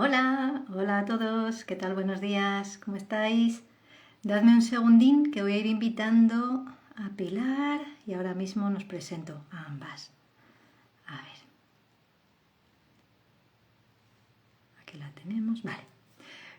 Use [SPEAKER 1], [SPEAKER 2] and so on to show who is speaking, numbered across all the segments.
[SPEAKER 1] Hola, hola a todos, ¿qué tal? Buenos días, ¿cómo estáis? Dadme un segundín que voy a ir invitando a Pilar y ahora mismo nos presento a ambas. A ver, aquí la tenemos, vale.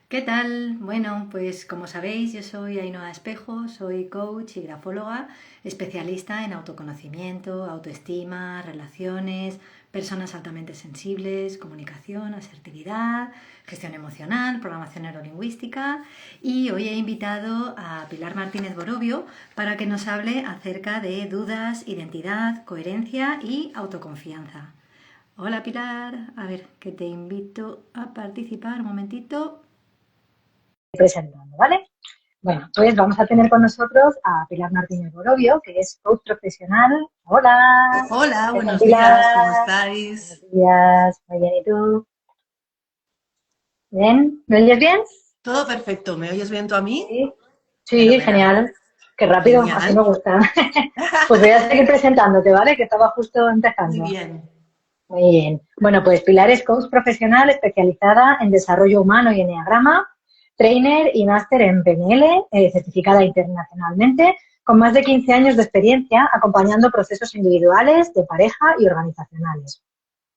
[SPEAKER 1] ¿Qué tal? Bueno, pues como sabéis, yo soy Ainhoa Espejo, soy coach y grafóloga, especialista en autoconocimiento, autoestima, relaciones, personas altamente sensibles, comunicación, asertividad, gestión emocional, programación neurolingüística y hoy he invitado a Pilar Martínez Borobio para que nos hable acerca de dudas, identidad, coherencia y autoconfianza. Hola Pilar, a ver, que te invito a participar un momentito.
[SPEAKER 2] Presentando, ¿vale? Bueno, pues vamos a tener con nosotros a Pilar Martínez Borobio, que es coach profesional. Hola,
[SPEAKER 3] Hola,
[SPEAKER 2] ¿qué tal,
[SPEAKER 3] buenos días, ¿cómo
[SPEAKER 2] Pilar? Buenos
[SPEAKER 3] estáis?
[SPEAKER 2] días, muy bien, ¿y tú? ¿Bien? ¿Me oyes bien?
[SPEAKER 3] Todo perfecto, ¿me oyes bien tú a mí?
[SPEAKER 2] Sí, sí,
[SPEAKER 3] Fenomenal,
[SPEAKER 2] genial. Qué rápido, así me
[SPEAKER 3] genial.
[SPEAKER 2] gusta. Pues voy a seguir presentándote, ¿vale? Que estaba justo
[SPEAKER 3] Muy
[SPEAKER 2] empezando.
[SPEAKER 3] bien.
[SPEAKER 2] Muy bien. Bueno, pues Pilar es coach profesional especializada en desarrollo humano y enneagrama, trainer y máster en PNL, certificada internacionalmente, con más de 15 años de experiencia acompañando procesos individuales, de pareja y organizacionales.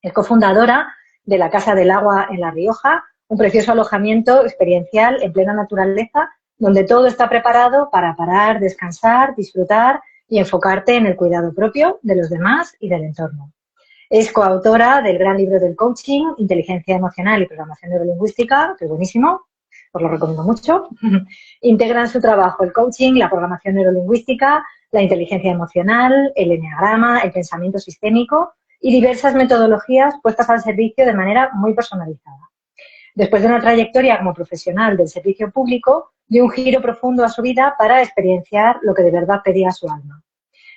[SPEAKER 2] Es cofundadora de la Casa del Agua en La Rioja, un precioso alojamiento experiencial en plena naturaleza, donde todo está preparado para parar, descansar, disfrutar y enfocarte en el cuidado propio, de los demás y del entorno. Es coautora del gran libro del coaching, Inteligencia Emocional y Programación Neurolingüística, que es buenísimo, os lo recomiendo mucho. Integra en su trabajo el coaching, la programación neurolingüística, la inteligencia emocional, el eneagrama, el pensamiento sistémico y diversas metodologías puestas al servicio de manera muy personalizada. Después de una trayectoria como profesional del servicio público, dio un giro profundo a su vida para experienciar lo que de verdad pedía su alma.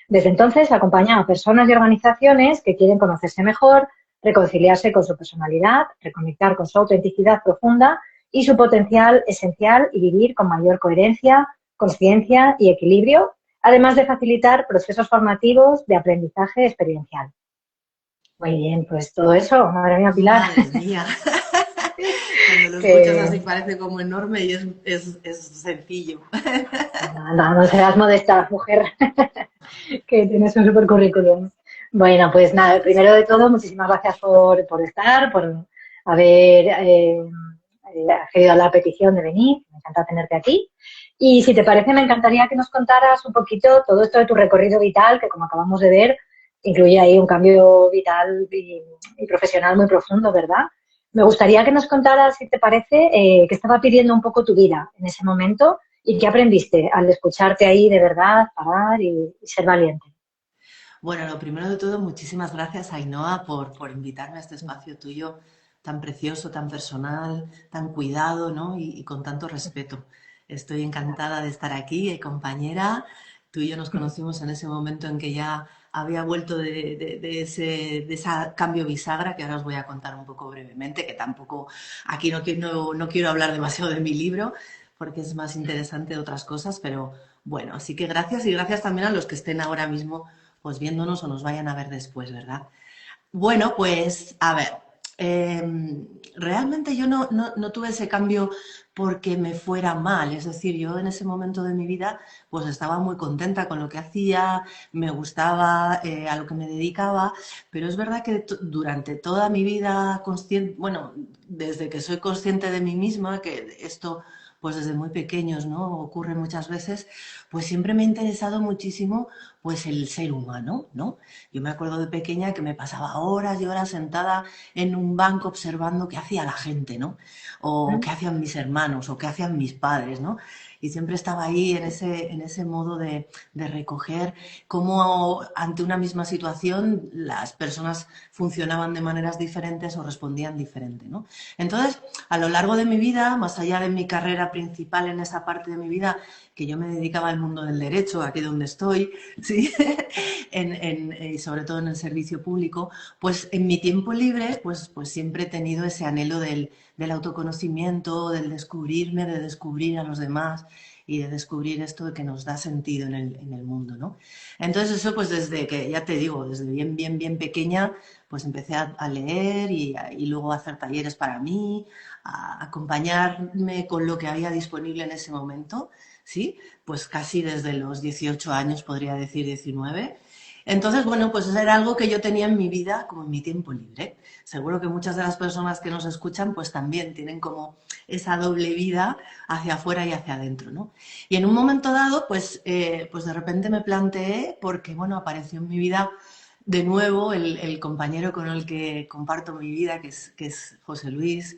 [SPEAKER 2] Desde entonces acompaña a personas y organizaciones que quieren conocerse mejor, reconciliarse con su personalidad, reconectar con su autenticidad profunda y su potencial esencial y vivir con mayor coherencia, conciencia y equilibrio, además de facilitar procesos formativos de aprendizaje experiencial. Muy bien, pues todo eso, madre mía, Pilar,
[SPEAKER 3] Madre mía, cuando lo escuchas así
[SPEAKER 2] que
[SPEAKER 3] parece como enorme y es sencillo.
[SPEAKER 2] no seas modesta, mujer, que tienes un super currículum. Bueno, pues nada, primero de todo, muchísimas gracias por estar, por haber accedido a la petición de venir. Me encanta tenerte aquí. Y si te parece, me encantaría que nos contaras un poquito todo esto de tu recorrido vital, que como acabamos de ver, incluye ahí un cambio vital y profesional muy profundo, ¿verdad? Me gustaría que nos contaras, si te parece, qué estaba pidiendo un poco tu vida en ese momento y qué aprendiste al escucharte ahí de verdad, parar y ser valiente.
[SPEAKER 3] Bueno, lo primero de todo, muchísimas gracias, Ainhoa, por invitarme a este espacio tuyo tan precioso, tan personal, tan cuidado, ¿no? Y con tanto respeto. Estoy encantada de estar aquí, compañera. Tú y yo nos conocimos en ese momento en que ya había vuelto de esa cambio bisagra, que ahora os voy a contar un poco brevemente, que tampoco aquí no quiero hablar demasiado de mi libro, porque es más interesante otras cosas, pero bueno, así que gracias y gracias también a los que estén ahora mismo pues viéndonos o nos vayan a ver después, ¿verdad? Bueno, pues a ver, realmente yo no tuve ese cambio porque me fuera mal, es decir, yo en ese momento de mi vida pues estaba muy contenta con lo que hacía, me gustaba a lo que me dedicaba, pero es verdad que durante toda mi vida consciente, bueno, desde que soy consciente de mí misma, que esto pues desde muy pequeños, ¿no? Ocurre muchas veces, pues siempre me ha interesado muchísimo pues el ser humano, ¿no? Yo me acuerdo de pequeña que me pasaba horas y horas sentada en un banco observando qué hacía la gente, ¿no? O qué hacían mis hermanos, o qué hacían mis padres, ¿no? Y siempre estaba ahí en ese modo de recoger cómo ante una misma situación las personas funcionaban de maneras diferentes o respondían diferente, ¿no? Entonces, a lo largo de mi vida, más allá de mi carrera principal en esa parte de mi vida, que yo me dedicaba al mundo del derecho, aquí donde estoy, ¿sí? Y sobre todo en el servicio público, pues en mi tiempo libre, pues siempre he tenido ese anhelo del autoconocimiento, del descubrirme, de descubrir a los demás, y de descubrir esto que nos da sentido en el mundo, ¿no? Entonces eso pues desde que, ya te digo, desde bien pequeña, pues empecé a leer y luego a hacer talleres para mí, a acompañarme con lo que había disponible en ese momento, ¿sí? Pues casi desde los 18 años, podría decir 19. Entonces, bueno, pues era algo que yo tenía en mi vida como en mi tiempo libre. Seguro que muchas de las personas que nos escuchan pues también tienen como esa doble vida hacia afuera y hacia adentro, ¿no? Y en un momento dado, pues de repente me planteé, porque, bueno, apareció en mi vida de nuevo el compañero con el que comparto mi vida, que es José Luis,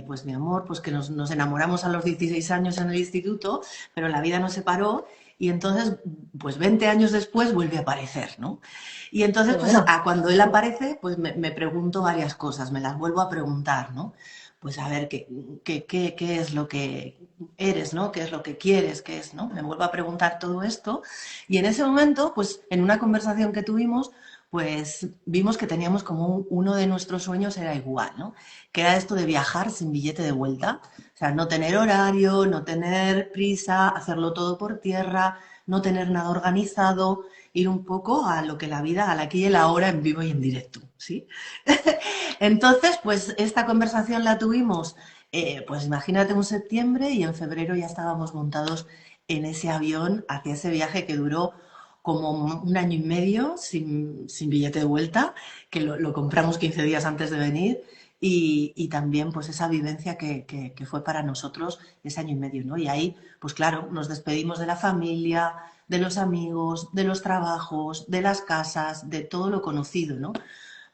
[SPEAKER 3] pues mi amor, pues que nos enamoramos a los 16 años en el instituto, pero la vida nos separó y entonces, pues 20 años después vuelve a aparecer, ¿no? Y entonces, pues
[SPEAKER 2] Bueno,
[SPEAKER 3] cuando él aparece, pues me pregunto varias cosas, me las vuelvo a preguntar, ¿no? Pues a ver qué es lo que eres, ¿no? ¿Qué es lo que quieres? ¿Qué es, no? Me vuelvo a preguntar todo esto y en ese momento, pues en una conversación que tuvimos, pues vimos que teníamos como uno de nuestros sueños era igual, ¿no? Que era esto de viajar sin billete de vuelta. O sea, no tener horario, no tener prisa, hacerlo todo por tierra, no tener nada organizado, ir un poco a lo que la vida, al aquí y el ahora, en vivo y en directo, ¿sí? Entonces, pues esta conversación la tuvimos, pues imagínate un septiembre y en febrero ya estábamos montados en ese avión hacia ese viaje que duró como un año y medio sin billete de vuelta, que lo compramos 15 días antes de venir y también pues esa vivencia que fue para nosotros ese año y medio, ¿no? Y ahí, pues claro, nos despedimos de la familia, de los amigos, de los trabajos, de las casas, de todo lo conocido, ¿no?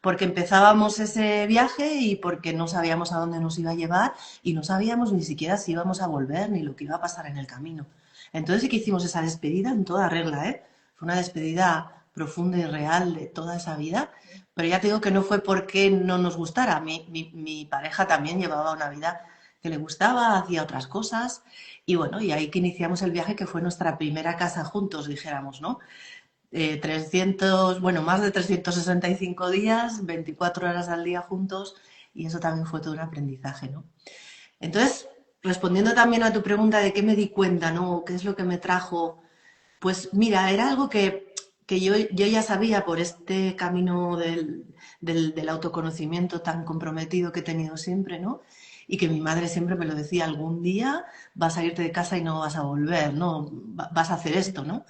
[SPEAKER 3] Porque empezábamos ese viaje y porque no sabíamos a dónde nos iba a llevar y no sabíamos ni siquiera si íbamos a volver ni lo que iba a pasar en el camino. Entonces sí que hicimos esa despedida en toda regla, ¿eh? Fue una despedida profunda y real de toda esa vida, pero ya te digo que no fue porque no nos gustara. Mi pareja también llevaba una vida que le gustaba, hacía otras cosas y bueno, y ahí que iniciamos el viaje que fue nuestra primera casa juntos, dijéramos, ¿no? 300, bueno, más de 365 días, 24 horas al día juntos y eso también fue todo un aprendizaje, ¿no? Entonces, respondiendo también a tu pregunta de qué me di cuenta, ¿no? ¿Qué es lo que me trajo? Pues mira, era algo que yo ya sabía por este camino del autoconocimiento tan comprometido que he tenido siempre, ¿no? Y que mi madre siempre me lo decía, algún día vas a irte de casa y no vas a volver, ¿no? Vas a hacer esto, ¿no?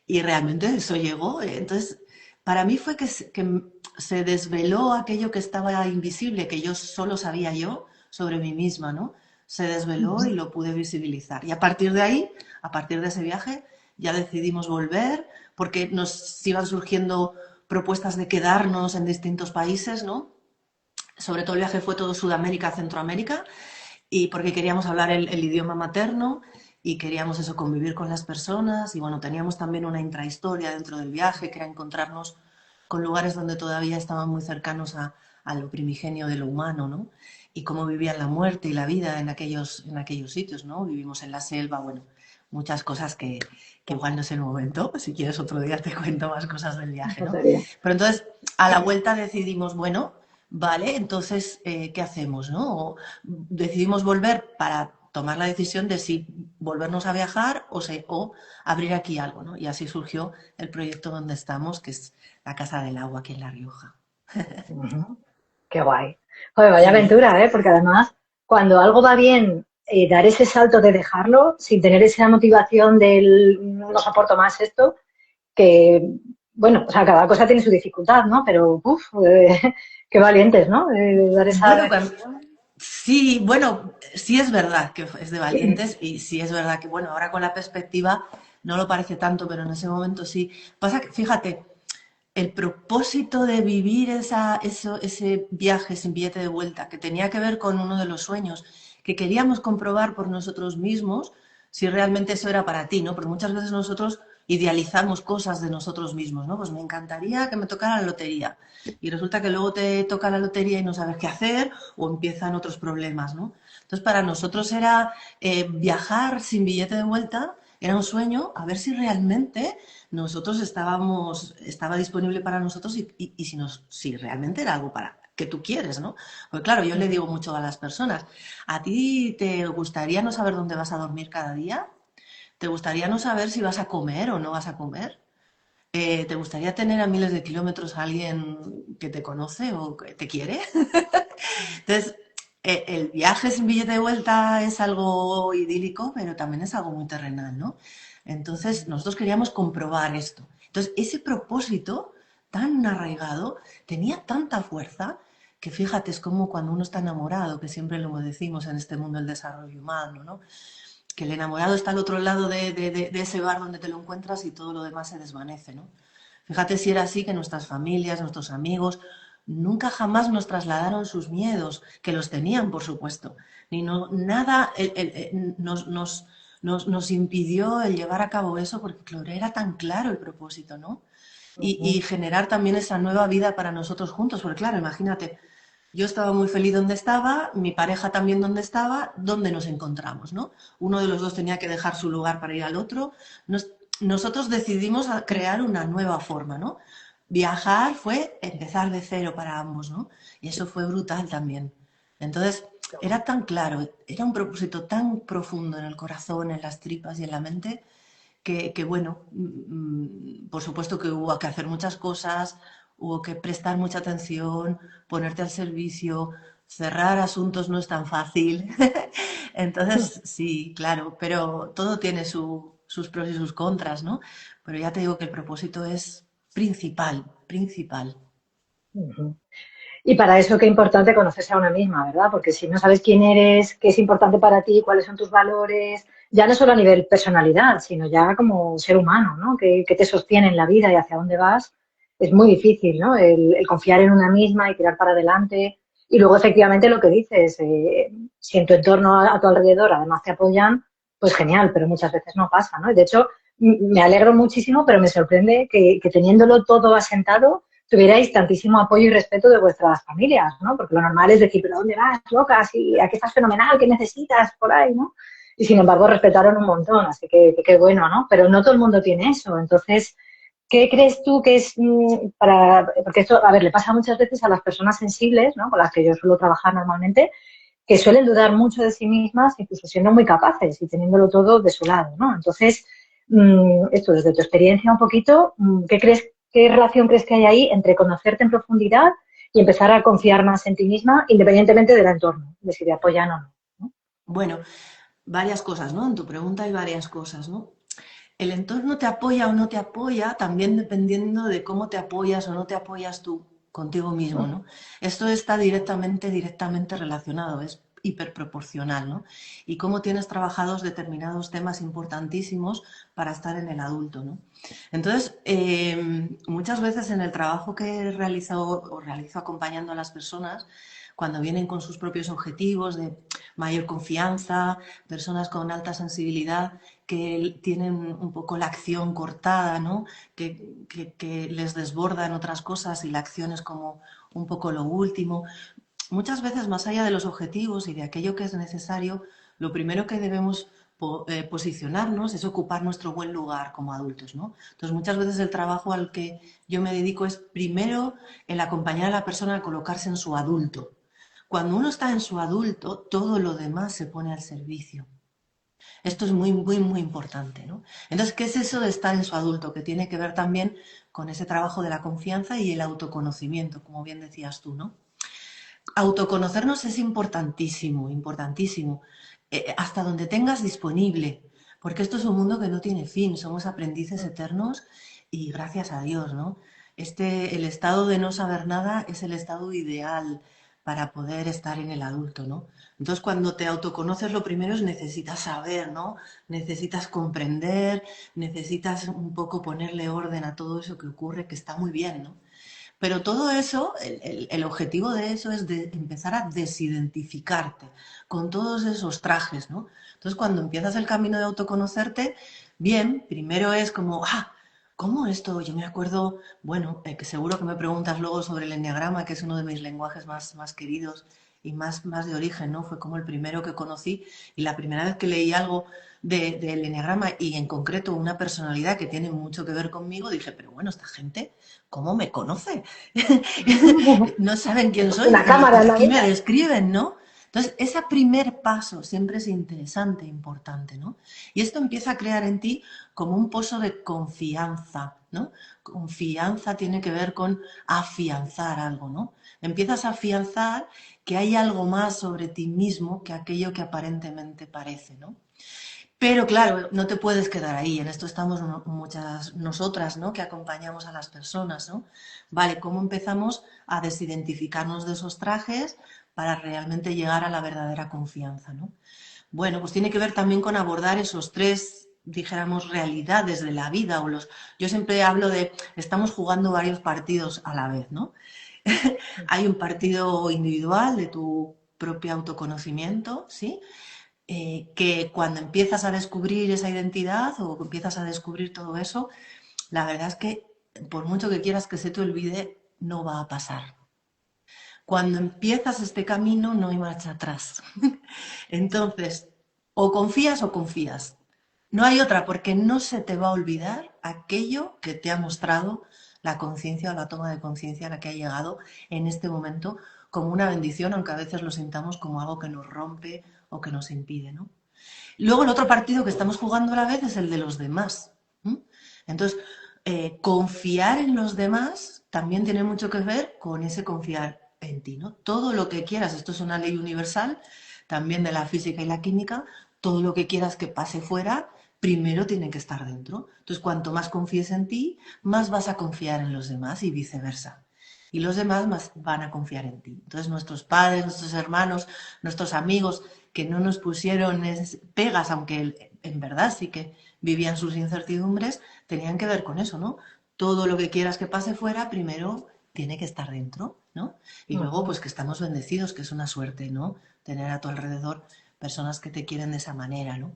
[SPEAKER 3] Y realmente eso llegó. Entonces, para mí fue que se desveló aquello que estaba invisible, que yo solo sabía yo sobre mí misma, ¿no? Se desveló y lo pude visibilizar. Y a partir de ahí, a partir de ese viaje, ya decidimos volver porque nos iban surgiendo propuestas de quedarnos en distintos países, ¿no? Sobre todo el viaje fue todo Sudamérica, Centroamérica, y porque queríamos hablar el idioma materno y queríamos eso, convivir con las personas y bueno, teníamos también una intrahistoria dentro del viaje, que era encontrarnos con lugares donde todavía estaban muy cercanos a lo primigenio de lo humano, ¿no? Y cómo vivían la muerte y la vida en aquellos sitios, ¿no? Vivimos en la selva, bueno, muchas cosas que igual no es el momento, si quieres otro día te cuento más cosas del viaje, ¿no? Pero entonces, a la vuelta decidimos, bueno, vale, entonces, ¿qué hacemos, no? O decidimos volver para tomar la decisión de si volvernos a viajar o abrir aquí algo, ¿no? Y así surgió el proyecto donde estamos, que es la Casa del Agua aquí en La Rioja.
[SPEAKER 2] ujú, qué guay. Joder, vaya
[SPEAKER 3] Sí,
[SPEAKER 2] aventura, ¿eh? Porque además, cuando algo va bien, dar ese salto de dejarlo sin tener esa motivación del no soporto más esto, que, bueno, o sea, cada cosa tiene su dificultad, ¿no? Pero, uff, qué valientes, ¿no? Dar esa
[SPEAKER 3] bueno,
[SPEAKER 2] decisión.
[SPEAKER 3] sí, bueno, sí es verdad que es de valientes y sí es verdad que, bueno, ahora con la perspectiva no lo parece tanto, pero en ese momento sí. Pasa que, fíjate, el propósito de vivir ese viaje sin billete de vuelta, que tenía que ver con uno de los sueños, que queríamos comprobar por nosotros mismos si realmente eso era para ti, ¿no? Porque muchas veces nosotros idealizamos cosas de nosotros mismos, ¿no? Pues me encantaría que me tocara la lotería. Y resulta que luego te toca la lotería y no sabes qué hacer o empiezan otros problemas, ¿no? Entonces, para nosotros era viajar sin billete de vuelta, era un sueño, a ver si realmente estaba disponible para nosotros y si realmente era algo para que tú quieres, ¿no? Pues claro, yo le digo mucho a las personas, ¿a ti te gustaría no saber dónde vas a dormir cada día? ¿Te gustaría no saber si vas a comer o no vas a comer? ¿Te gustaría tener a miles de kilómetros a alguien que te conoce o que te quiere? Entonces, el viaje sin billete de vuelta es algo idílico, pero también es algo muy terrenal, ¿no? Entonces, nosotros queríamos comprobar esto. Entonces, ese propósito tan arraigado tenía tanta fuerza que fíjate, es como cuando uno está enamorado, que siempre lo decimos en este mundo del desarrollo humano, ¿no? Que el enamorado está al otro lado de ese bar donde te lo encuentras y todo lo demás se desvanece, ¿no? Fíjate si era así que nuestras familias, nuestros amigos, nunca jamás nos trasladaron sus miedos, que los tenían, por supuesto, ni no, nada nos impidió el llevar a cabo eso, porque claro, era tan claro el propósito, ¿no? Y generar también esa nueva vida para nosotros juntos, porque claro, imagínate, yo estaba muy feliz donde estaba, mi pareja también donde estaba, donde nos encontramos, ¿no? Uno de los dos tenía que dejar su lugar para ir al otro. Nosotros decidimos crear una nueva forma, ¿no? Viajar fue empezar de cero para ambos, ¿no? Y eso fue brutal también. Entonces, era tan claro, era un propósito tan profundo en el corazón, en las tripas y en la mente, que bueno, por supuesto que hubo que hacer muchas cosas, hubo que prestar mucha atención, ponerte al servicio, cerrar asuntos no es tan fácil. Entonces, sí, claro, pero todo tiene sus pros y sus contras, ¿no? Pero ya te digo que el propósito es principal, principal.
[SPEAKER 2] Ujú. Y para eso qué importante conocerse a una misma, ¿verdad? Porque si no sabes quién eres, qué es importante para ti, cuáles son tus valores, ya no solo a nivel personalidad, sino ya como ser humano, ¿no? ¿Qué te sostiene en la vida y hacia dónde vas? Es muy difícil, ¿no? El confiar en una misma y tirar para adelante. Y luego, efectivamente, lo que dices, si en tu entorno, a tu alrededor, además te apoyan, pues genial, pero muchas veces no pasa, ¿no? Y de hecho, me alegro muchísimo, pero me sorprende que teniéndolo todo asentado, tuvierais tantísimo apoyo y respeto de vuestras familias, ¿no? Porque lo normal es decir, ¿pero dónde vas, loca? Si aquí estás fenomenal, ¿qué necesitas por ahí, no? Y sin embargo respetaron un montón, así que qué bueno, ¿no? Pero no todo el mundo tiene eso. Entonces, ¿qué crees tú que es para...? Porque esto, a ver, le pasa muchas veces a las personas sensibles, ¿no? Con las que yo suelo trabajar normalmente, que suelen dudar mucho de sí mismas, incluso siendo muy capaces y teniéndolo todo de su lado, ¿no? Entonces, esto desde tu experiencia un poquito, ¿qué crees, qué relación crees que hay ahí entre conocerte en profundidad y empezar a confiar más en ti misma, independientemente del entorno, de si te apoyan o no? ¿No?
[SPEAKER 3] Bueno, varias cosas, ¿no? En tu pregunta hay varias cosas, ¿no? El entorno te apoya o no te apoya, también dependiendo de cómo te apoyas o no te apoyas tú contigo mismo, ¿no? Esto está directamente relacionado, es hiperproporcional, ¿no? Y cómo tienes trabajados determinados temas importantísimos para estar en el adulto, ¿no? Entonces, muchas veces en el trabajo que he realizado o realizo acompañando a las personas, cuando vienen con sus propios objetivos de mayor confianza, personas con alta sensibilidad, que tienen un poco la acción cortada, ¿no? Que les desbordan otras cosas y la acción es como un poco lo último. Muchas veces, más allá de los objetivos y de aquello que es necesario, lo primero que debemos posicionarnos es ocupar nuestro buen lugar como adultos, ¿no? Entonces, muchas veces el trabajo al que yo me dedico es primero el acompañar a la persona a colocarse en su adulto. Cuando uno está en su adulto, todo lo demás se pone al servicio. Esto es muy, muy, muy importante, ¿no? Entonces, ¿qué es eso de estar en su adulto? Que tiene que ver también con ese trabajo de la confianza y el autoconocimiento, como bien decías tú, ¿no? Autoconocernos es importantísimo, importantísimo, hasta donde tengas disponible, porque esto es un mundo que no tiene fin, somos aprendices eternos y gracias a Dios, ¿no? El estado de no saber nada es el estado ideal para poder estar en el adulto, ¿no? Entonces, cuando te autoconoces, lo primero es necesitas saber, ¿no? Necesitas comprender, necesitas un poco ponerle orden a todo eso que ocurre, que está muy bien, ¿no? Pero todo eso, el objetivo de eso es de empezar a desidentificarte con todos esos trajes, ¿no? Entonces, cuando empiezas el camino de autoconocerte, bien, primero es como, ¿cómo esto? Yo me acuerdo, bueno, que seguro que me preguntas luego sobre el enneagrama, que es uno de mis lenguajes más queridos y más de origen, ¿no? Fue como el primero que conocí y la primera vez que leí algo del enneagrama y en concreto una personalidad que tiene mucho que ver conmigo, dije, pero bueno, esta gente, ¿cómo me conoce? No saben quién soy
[SPEAKER 2] Una cámara en
[SPEAKER 3] y
[SPEAKER 2] la
[SPEAKER 3] aquí me
[SPEAKER 2] vida.
[SPEAKER 3] describen, ¿no? Entonces, ese primer paso siempre es interesante, importante, ¿no? Y esto empieza a crear en ti como un pozo de confianza, ¿no? Confianza tiene que ver con afianzar algo, ¿no? Empiezas a afianzar que hay algo más sobre ti mismo que aquello que aparentemente parece, ¿no? Pero claro, no te puedes quedar ahí. En esto estamos muchas nosotras, ¿no? Que acompañamos a las personas, ¿no? Vale, ¿cómo empezamos a desidentificarnos de esos trajes para realmente llegar a la verdadera confianza, ¿no? Bueno, pues tiene que ver también con abordar esos tres, dijéramos, realidades de la vida. Yo siempre hablo de, estamos jugando varios partidos a la vez, ¿no? Hay un partido individual de tu propio autoconocimiento, ¿sí? Que cuando empiezas a descubrir esa identidad o empiezas a descubrir todo eso, la verdad es que por mucho que quieras que se te olvide, no va a pasar. Cuando empiezas este camino no hay marcha atrás. Entonces, o confías o confías. No hay otra, porque no se te va a olvidar aquello que te ha mostrado la conciencia o la toma de conciencia a la que ha llegado en este momento como una bendición, aunque a veces lo sintamos como algo que nos rompe o que nos impide, ¿no? Luego el otro partido que estamos jugando a la vez es el de los demás. ¿M? Entonces, confiar en los demás también tiene mucho que ver con ese confiar en ti, ¿no? Todo lo que quieras, esto es una ley universal, también de la física y la química, todo lo que quieras que pase fuera, primero tiene que estar dentro. Entonces, cuanto más confíes en ti, más vas a confiar en los demás y viceversa. Y los demás más van a confiar en ti. Entonces, nuestros padres, nuestros hermanos, nuestros amigos, que no nos pusieron pegas, aunque en verdad sí que vivían sus incertidumbres, tenían que ver con eso, ¿no? Todo lo que quieras que pase fuera, primero tiene que estar dentro, ¿no? Y luego, pues que estamos bendecidos, que es una suerte, ¿no? Tener a tu alrededor personas que te quieren de esa manera, ¿no?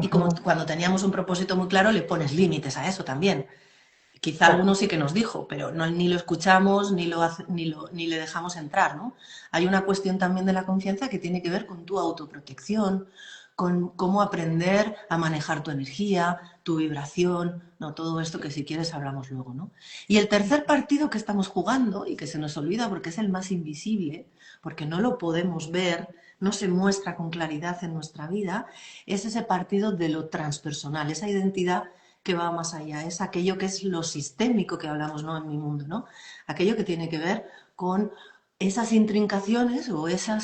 [SPEAKER 3] Y como cuando teníamos un propósito muy claro, le pones límites a eso también. Quizá alguno sí que nos dijo, pero no, ni lo escuchamos ni le dejamos entrar, ¿no? Hay una cuestión también de la confianza que tiene que ver con tu autoprotección, con cómo aprender a manejar tu energía, tu vibración, no, todo esto que si quieres hablamos luego, ¿no? Y el tercer partido que estamos jugando y que se nos olvida porque es el más invisible, porque no lo podemos ver, no se muestra con claridad en nuestra vida, es ese partido de lo transpersonal, esa identidad que va más allá, es aquello que es lo sistémico que hablamos, ¿no? En mi mundo, ¿no? Aquello que tiene que ver con esas intrincaciones o esa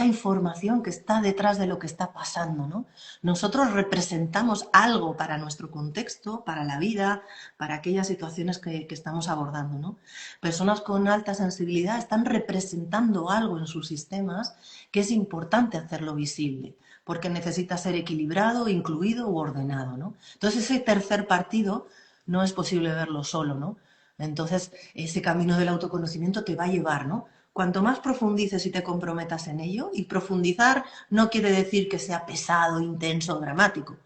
[SPEAKER 3] información que está detrás de lo que está pasando, ¿no? Nosotros representamos algo para nuestro contexto, para la vida, para aquellas situaciones que estamos abordando, ¿no? Personas con alta sensibilidad están representando algo en sus sistemas que es importante hacerlo visible, porque necesita ser equilibrado, incluido u ordenado, ¿no? Entonces ese tercer partido no es posible verlo solo, ¿no? Entonces ese camino del autoconocimiento te va a llevar, ¿no? Cuanto más profundices y te comprometas en ello, y profundizar no quiere decir que sea pesado, intenso, dramático.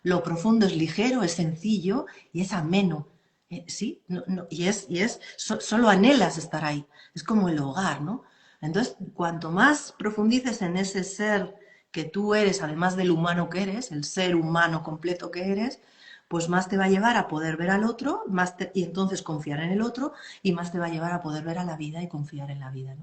[SPEAKER 3] Lo profundo es ligero, es sencillo y es ameno. ¿Sí? Solo anhelas estar ahí. Es como el hogar, ¿no? Entonces, cuanto más profundices en ese ser que tú eres, además del humano que eres, el ser humano completo que eres, pues más te va a llevar a poder ver al otro, y entonces confiar en el otro, y más te va a llevar a poder ver a la vida y confiar en la vida, ¿no?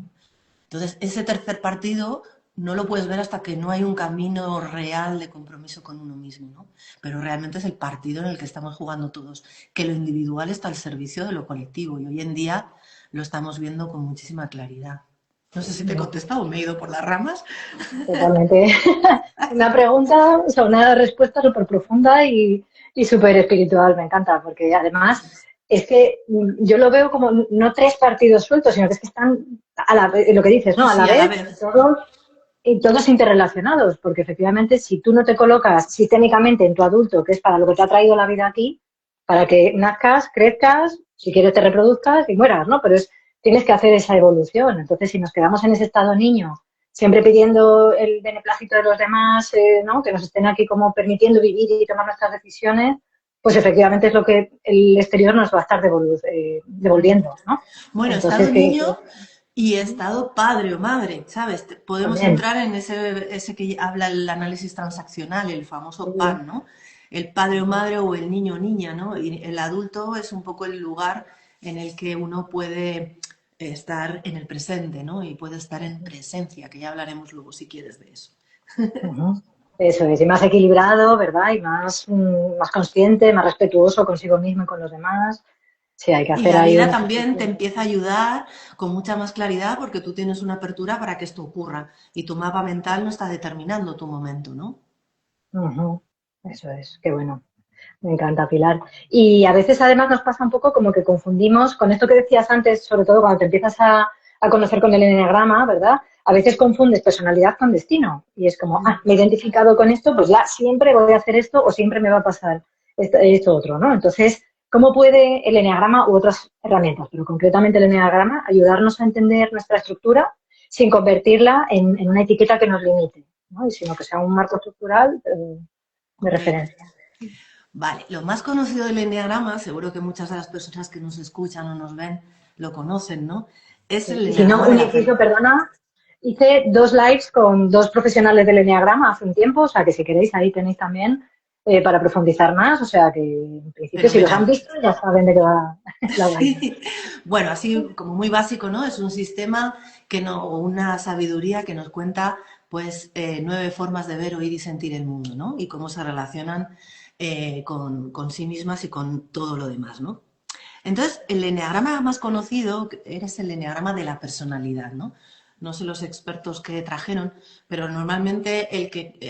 [SPEAKER 3] Entonces, ese tercer partido no lo puedes ver hasta que no hay un camino real de compromiso con uno mismo, ¿no? Pero realmente es el partido en el que estamos jugando todos, que lo individual está al servicio de lo colectivo, y hoy en día lo estamos viendo con muchísima claridad. No sé si te he contestado, me he ido por las ramas.
[SPEAKER 2] Totalmente. Una pregunta, o sea, una respuesta súper profunda y súper espiritual, me encanta, porque además es que yo lo veo como no tres partidos sueltos, sino que es que están a la vez, lo que dices, ¿no? A
[SPEAKER 3] Sí,
[SPEAKER 2] la
[SPEAKER 3] a la
[SPEAKER 2] vez,
[SPEAKER 3] vez.
[SPEAKER 2] y todos interrelacionados, porque efectivamente si tú no te colocas sistémicamente en tu adulto, que es para lo que te ha traído la vida aquí, para que nazcas, crezcas, si quieres te reproduzcas y mueras, ¿no? Pero tienes que hacer esa evolución. Entonces, si nos quedamos en ese estado niño, siempre pidiendo el beneplácito de los demás, ¿no? Que nos estén aquí como permitiendo vivir y tomar nuestras decisiones, pues efectivamente es lo que el exterior nos va a estar devolviendo, ¿no?
[SPEAKER 3] Bueno, he
[SPEAKER 2] Entonces,
[SPEAKER 3] estado niño y he estado padre o madre, ¿sabes? Podemos
[SPEAKER 2] también,
[SPEAKER 3] entrar en ese que habla el análisis transaccional, el famoso PAN, ¿no? El padre o madre o el niño o niña, ¿no? Y el adulto es un poco el lugar en el que uno puede estar en el presente, ¿no? Y puedes estar en presencia, que ya hablaremos luego si quieres de eso.
[SPEAKER 2] Ujú. Eso es, y más equilibrado, ¿verdad? Y más, más consciente, más respetuoso consigo mismo y con los demás. Sí, hay que
[SPEAKER 3] Y
[SPEAKER 2] hacer
[SPEAKER 3] la
[SPEAKER 2] ahí
[SPEAKER 3] vida
[SPEAKER 2] un
[SPEAKER 3] también te
[SPEAKER 2] ejercicio.
[SPEAKER 3] empieza a ayudar con mucha más claridad porque tú tienes una apertura para que esto ocurra y tu mapa mental no está determinando tu momento, ¿no?
[SPEAKER 2] Ujú. Eso es, qué bueno. Me encanta, Pilar. Y a veces además nos pasa un poco como que confundimos con esto que decías antes, sobre todo cuando te empiezas a conocer con el enneagrama, ¿verdad? A veces confundes personalidad con destino. Y es como, me he identificado con esto, pues ya siempre voy a hacer esto o siempre me va a pasar esto otro, ¿no? Entonces, ¿cómo puede el enneagrama u otras herramientas, pero concretamente el enneagrama, ayudarnos a entender nuestra estructura sin convertirla en una etiqueta que nos limite, ¿no? Y sino que sea un marco estructural de
[SPEAKER 3] Ok,
[SPEAKER 2] referencia.
[SPEAKER 3] vale. Lo más conocido del enneagrama, seguro que muchas de las personas que nos escuchan o nos ven lo conocen, ¿no? Es
[SPEAKER 2] Sí.
[SPEAKER 3] el
[SPEAKER 2] Y si no,
[SPEAKER 3] enneagrama de
[SPEAKER 2] un
[SPEAKER 3] la...
[SPEAKER 2] inciso, perdona, hice 2 lives con 2 profesionales del Enneagrama hace un tiempo, o sea que si queréis ahí tenéis también para profundizar más, o sea que en principio si los han
[SPEAKER 3] Fenomenal.
[SPEAKER 2] visto ya saben de qué va la vaina.
[SPEAKER 3] Bueno, así como muy básico, ¿no? Es un sistema que no, o una sabiduría que nos cuenta, pues, 9 formas de ver, oír y sentir el mundo, ¿no? Y cómo se relacionan con sí mismas y con todo lo demás, ¿no? Entonces, el eneagrama más conocido es el eneagrama de la personalidad, ¿no? No sé los expertos que trajeron, pero normalmente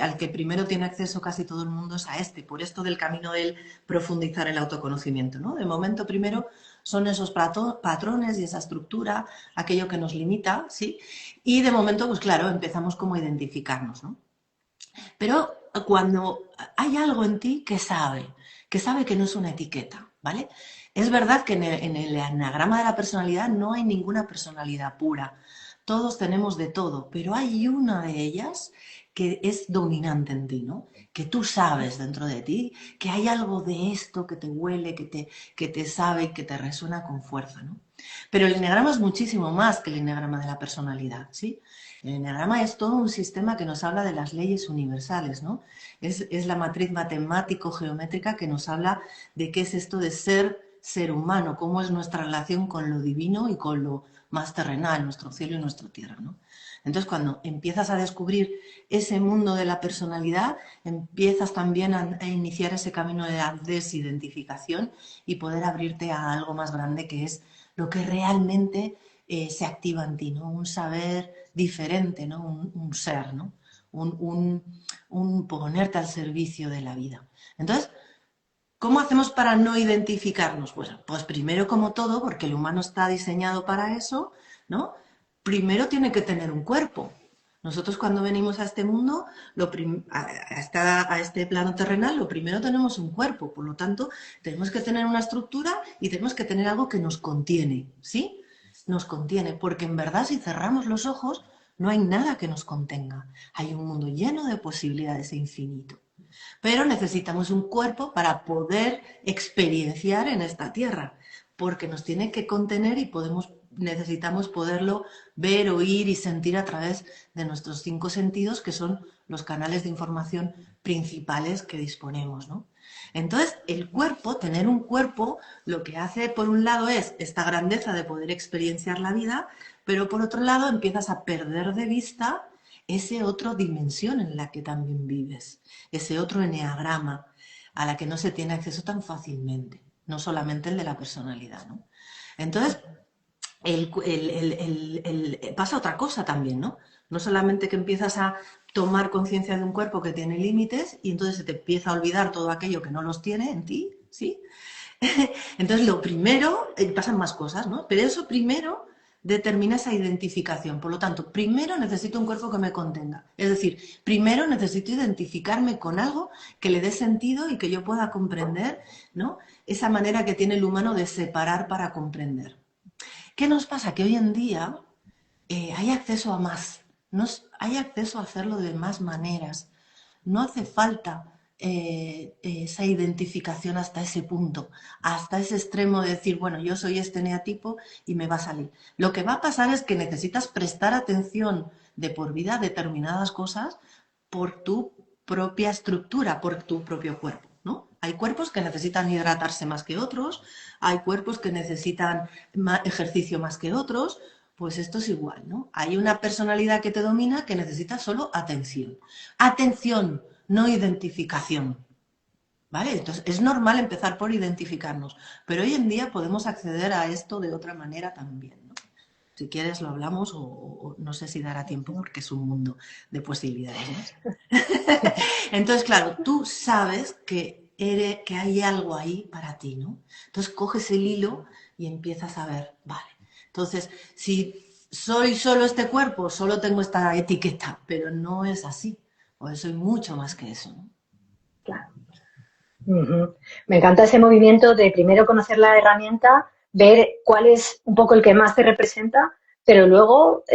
[SPEAKER 3] al que primero tiene acceso casi todo el mundo es a este, por esto del camino del profundizar el autoconocimiento, ¿no? De momento primero son esos patrones y esa estructura, aquello que nos limita, ¿sí? Y de momento, pues claro, empezamos como a identificarnos, ¿no? Pero cuando hay algo en ti que sabe que no es una etiqueta, ¿vale? Es verdad que en el anagrama de la personalidad no hay ninguna personalidad pura. Todos tenemos de todo, pero hay una de ellas que es dominante en ti, ¿no? Que tú sabes dentro de ti que hay algo de esto que te huele, que te sabe, que te resuena con fuerza, ¿no? Pero el enneagrama es muchísimo más que el enneagrama de la personalidad, ¿sí? El enneagrama es todo un sistema que nos habla de las leyes universales, ¿no? Es la matriz matemático-geométrica que nos habla de qué es esto de ser humano, cómo es nuestra relación con lo divino y con lo más terrenal, nuestro cielo y nuestra tierra, ¿no? Entonces, cuando empiezas a descubrir ese mundo de la personalidad, empiezas también a iniciar ese camino de la desidentificación y poder abrirte a algo más grande que es lo que realmente se activa en ti, ¿no? Un saber diferente, ¿no? Un ser, ¿no? Un ponerte al servicio de la vida. Entonces, ¿cómo hacemos para no identificarnos? Pues primero, como todo, porque el humano está diseñado para eso, ¿no? Primero tiene que tener un cuerpo. Nosotros cuando venimos a este mundo, a este plano terrenal, lo primero tenemos un cuerpo. Por lo tanto, tenemos que tener una estructura y tenemos que tener algo que nos contiene, ¿sí? Nos contiene, porque en verdad si cerramos los ojos, no hay nada que nos contenga. Hay un mundo lleno de posibilidades e infinito. Pero necesitamos un cuerpo para poder experienciar en esta tierra, porque nos tiene que contener y necesitamos poderlo ver, oír y sentir a través de nuestros 5 sentidos, que son los canales de información principales que disponemos, ¿no? Entonces, el cuerpo, tener un cuerpo, lo que hace por un lado es esta grandeza de poder experienciar la vida, pero por otro lado empiezas a perder de vista ese otro dimensión en la que también vives, ese otro eneagrama a la que no se tiene acceso tan fácilmente, no solamente el de la personalidad, ¿no? Entonces, pasa otra cosa también, ¿no? No solamente que empiezas a tomar conciencia de un cuerpo que tiene límites y entonces se te empieza a olvidar todo aquello que no los tiene en ti, ¿sí? Entonces, lo primero, pasan más cosas, ¿no? Pero eso primero determina esa identificación. Por lo tanto, primero necesito un cuerpo que me contenga. Es decir, primero necesito identificarme con algo que le dé sentido y que yo pueda comprender, ¿no? Esa manera que tiene el humano de separar para comprender. ¿Qué nos pasa? Que hoy en día hay acceso a más, hay acceso a hacerlo de más maneras. No hace falta esa identificación hasta ese punto, hasta ese extremo de decir, bueno, yo soy este eneatipo y me va a salir. Lo que va a pasar es que necesitas prestar atención de por vida a determinadas cosas por tu propia estructura, por tu propio cuerpo. ¿no? Hay cuerpos que necesitan hidratarse más que otros, hay cuerpos que necesitan ejercicio más que otros, pues esto es igual, ¿no? Hay una personalidad que te domina que necesita solo atención. Atención, no identificación. ¿Vale? Entonces, es normal empezar por identificarnos, pero hoy en día podemos acceder a esto de otra manera también, ¿no? Si quieres lo hablamos o no sé si dará tiempo porque es un mundo de posibilidades, ¿no? Entonces, claro, tú sabes que hay algo ahí para ti, ¿no? Entonces coges el hilo y empiezas a ver, vale. Entonces, si soy solo este cuerpo, solo tengo esta etiqueta, pero no es así, o soy mucho más que eso, ¿no?
[SPEAKER 2] Claro. Ujú. Me encanta ese movimiento de primero conocer la herramienta, ver cuál es un poco el que más te representa, pero luego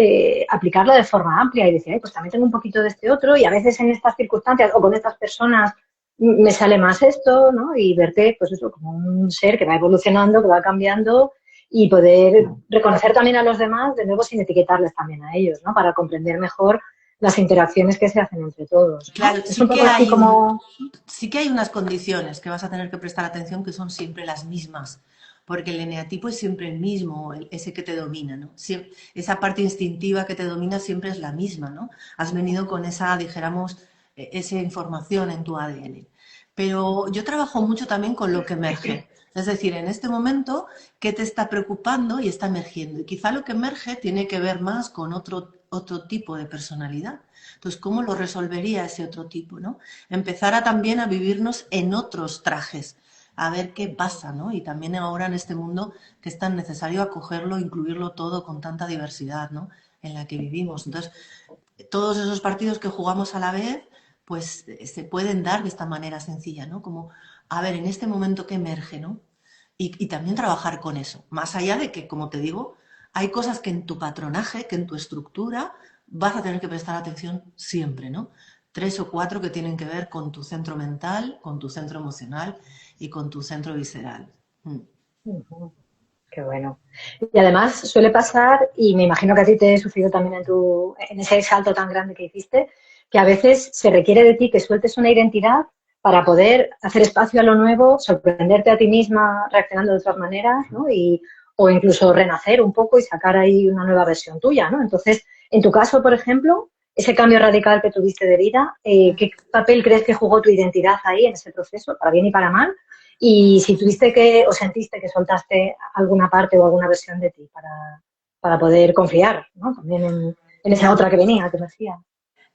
[SPEAKER 2] aplicarlo de forma amplia y decir, "Ay, pues también tengo un poquito de este otro y a veces en estas circunstancias o con estas personas me sale más esto, ¿no? Y verte, pues eso, como un ser que va evolucionando, que va cambiando y poder reconocer también a los demás, de nuevo sin etiquetarles también a ellos, ¿no? Para comprender mejor las interacciones que se hacen entre todos, ¿no?
[SPEAKER 3] Claro,
[SPEAKER 2] Es un poco así como...
[SPEAKER 3] sí que hay unas condiciones que vas a tener que prestar atención que son siempre las mismas, porque el eneatipo es siempre el mismo, ese que te domina, ¿no? Esa parte instintiva que te domina siempre es la misma, ¿no? Has venido con esa, dijéramos, esa información en tu ADN. Pero yo trabajo mucho también con lo que emerge. Es decir, en este momento, ¿qué te está preocupando y está emergiendo? Y quizá lo que emerge tiene que ver más con otro tipo de personalidad. Entonces, ¿cómo lo resolvería ese otro tipo, ¿no? Empezar también a vivirnos en otros trajes, a ver qué pasa, ¿no? Y también ahora en este mundo que es tan necesario acogerlo, incluirlo todo con tanta diversidad, ¿no? En la que vivimos. Entonces, todos esos partidos que jugamos a la vez, pues se pueden dar de esta manera sencilla, ¿no? Como, a ver, en este momento que emerge, ¿no? Y también trabajar con eso, más allá de que, como te digo, hay cosas que en tu patronaje, que en tu estructura, vas a tener que prestar atención siempre, ¿no? 3 o 4 que tienen que ver con tu centro mental, con tu centro emocional y con tu centro visceral.
[SPEAKER 2] Ujú. Qué bueno. Y además suele pasar, y me imagino que a ti te sucedió también en ese salto tan grande que hiciste, que a veces se requiere de ti que sueltes una identidad para poder hacer espacio a lo nuevo, sorprenderte a ti misma reaccionando de otras maneras, ¿no? O incluso renacer un poco y sacar ahí una nueva versión tuya, ¿no? Entonces, en tu caso, por ejemplo, ese cambio radical que tuviste de vida, ¿qué papel crees que jugó tu identidad ahí en ese proceso, para bien y para mal? Y si tuviste que o sentiste que soltaste alguna parte o alguna versión de ti para poder confiar, ¿no? También en esa otra que venía, que me decía.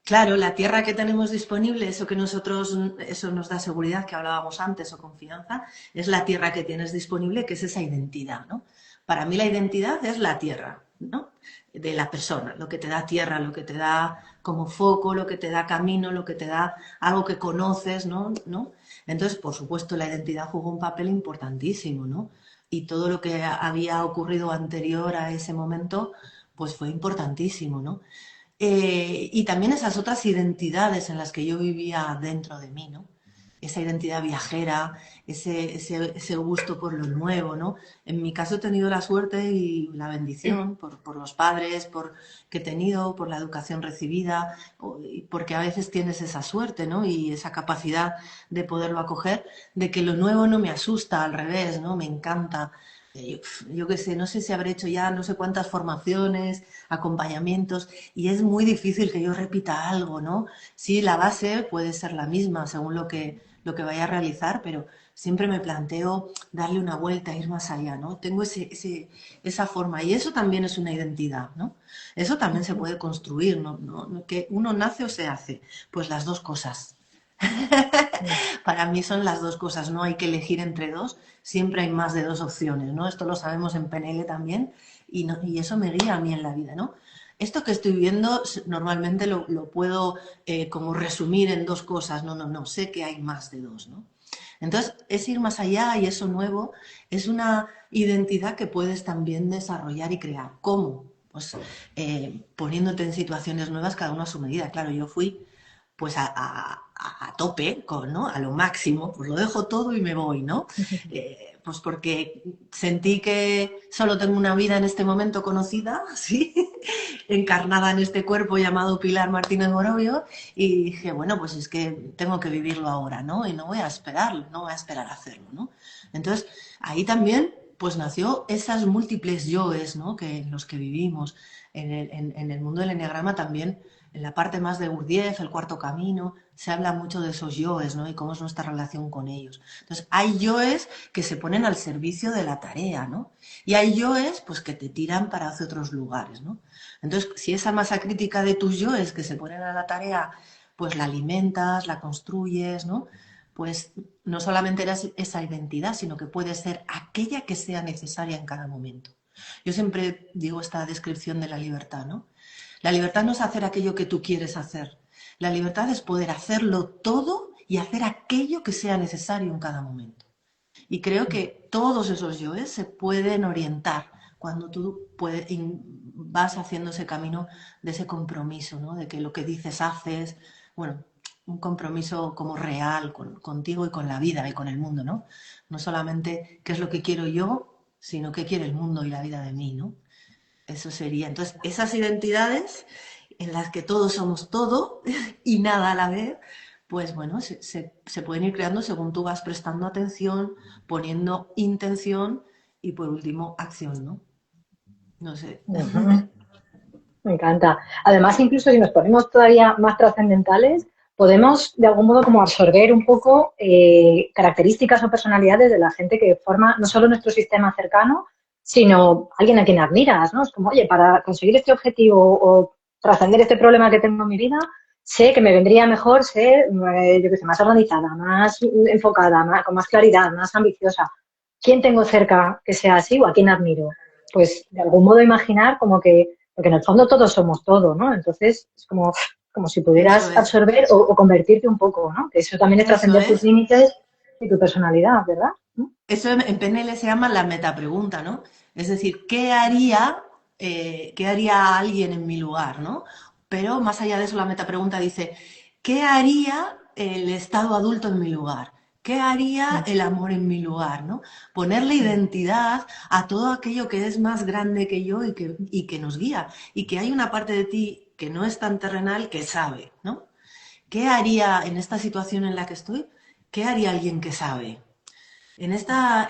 [SPEAKER 3] Claro, la tierra que tenemos disponible, eso que nosotros, eso nos da seguridad que hablábamos antes o confianza, es la tierra que tienes disponible, que es esa identidad, ¿no? Para mí la identidad es la tierra, ¿no? De la persona, lo que te da tierra, lo que te da como foco, lo que te da camino, lo que te da algo que conoces, ¿no? ¿No? Entonces, por supuesto, la identidad jugó un papel importantísimo, ¿no? Y todo lo que había ocurrido anterior a ese momento, pues fue importantísimo, ¿no? Y también esas otras identidades en las que yo vivía dentro de mí, ¿no? Esa identidad viajera, ese gusto por lo nuevo, ¿no? En mi caso he tenido la suerte y la bendición por los padres que he tenido, por la educación recibida, porque a veces tienes esa suerte, ¿no? Y esa capacidad de poderlo acoger, de que lo nuevo no me asusta, al revés, ¿no? Me encanta. Yo qué sé, no sé si habré hecho ya no sé cuántas formaciones, acompañamientos, y es muy difícil que yo repita algo, ¿no? Sí, la base puede ser la misma según lo que vaya a realizar, pero siempre me planteo darle una vuelta, ir más allá, ¿no? Tengo esa forma, y eso también es una identidad, ¿no? Eso también se puede construir, ¿no? Que uno nace o se hace, pues las dos cosas. Para mí son las dos cosas, no hay que elegir entre dos, siempre hay más de dos opciones, ¿no? Esto lo sabemos en PNL también y eso me guía a mí en la vida, ¿no? Esto que estoy viendo normalmente lo puedo como resumir en dos cosas, no, sé que hay más de dos, ¿no? Entonces, es ir más allá y eso nuevo es una identidad que puedes también desarrollar y crear. ¿Cómo? Pues poniéndote en situaciones nuevas, cada uno a su medida. Claro, yo fui pues a tope, ¿no? A lo máximo, pues lo dejo todo y me voy, ¿no? pues porque sentí que solo tengo una vida en este momento conocida, ¿sí? Encarnada en este cuerpo llamado Pilar Martínez Morobio, y dije, bueno, pues es que tengo que vivirlo ahora, ¿no? Y no voy a esperar, no voy a esperar a hacerlo, ¿no? Entonces, ahí también, pues nació esas múltiples yoes, ¿no? Que en los que vivimos. En el mundo del eneagrama también, en la parte más de Gurdjieff, el cuarto camino, se habla mucho de esos yoes, ¿no? Y cómo es nuestra relación con ellos. Entonces, hay yoes que se ponen al servicio de la tarea, ¿no? Y hay yoes, pues, que te tiran para hacia otros lugares, ¿no? Entonces, si esa masa crítica de tus yoes que se ponen a la tarea, pues la alimentas, la construyes, ¿no? Pues no solamente eres esa identidad, sino que puede ser aquella que sea necesaria en cada momento. Yo siempre digo esta descripción de la libertad, ¿no? La libertad no es hacer aquello que tú quieres hacer. La libertad es poder hacerlo todo y hacer aquello que sea necesario en cada momento. Y creo que todos esos yoes se pueden orientar cuando tú vas haciendo ese camino de ese compromiso, ¿no? De que lo que dices haces, bueno, un compromiso como real contigo y con la vida y con el mundo, ¿no? No solamente qué es lo que quiero yo, sino qué quiere el mundo y la vida de mí, ¿no? Eso sería. Entonces, esas identidades en las que todos somos todo y nada a la vez, pues bueno, se pueden ir creando según tú vas prestando atención, poniendo intención y por último, acción, ¿no? No sé.
[SPEAKER 2] Ujú. Me encanta. Además, incluso si nos ponemos todavía más trascendentales, podemos de algún modo como absorber un poco características o personalidades de la gente que forma no solo nuestro sistema cercano, sino alguien a quien admiras, ¿no? Es como, oye, para conseguir este objetivo o trascender este problema que tengo en mi vida, sé que me vendría mejor ser, yo qué sé, más organizada, más enfocada, con más claridad, más ambiciosa. ¿Quién tengo cerca que sea así o a quién admiro? Pues de algún modo imaginar como que porque en el fondo todos somos todo, ¿no? Entonces es como si
[SPEAKER 3] Eso
[SPEAKER 2] pudieras
[SPEAKER 3] es,
[SPEAKER 2] absorber o convertirte un poco, ¿no? Que eso también es
[SPEAKER 3] eso
[SPEAKER 2] trascender tus
[SPEAKER 3] es.
[SPEAKER 2] límites y tu personalidad, ¿verdad? ¿No?
[SPEAKER 3] Eso en PNL se llama la metapregunta, ¿no? Es decir, qué haría alguien en mi lugar, ¿no? Pero más allá de eso, la metapregunta dice, ¿qué haría el estado adulto en mi lugar? ¿Qué haría el amor en mi lugar, ¿no? Ponerle identidad a todo aquello que es más grande que yo y que nos guía. Y que hay una parte de ti que no es tan terrenal que sabe, ¿no? ¿Qué haría en esta situación en la que estoy? ¿Qué haría alguien que sabe? En esta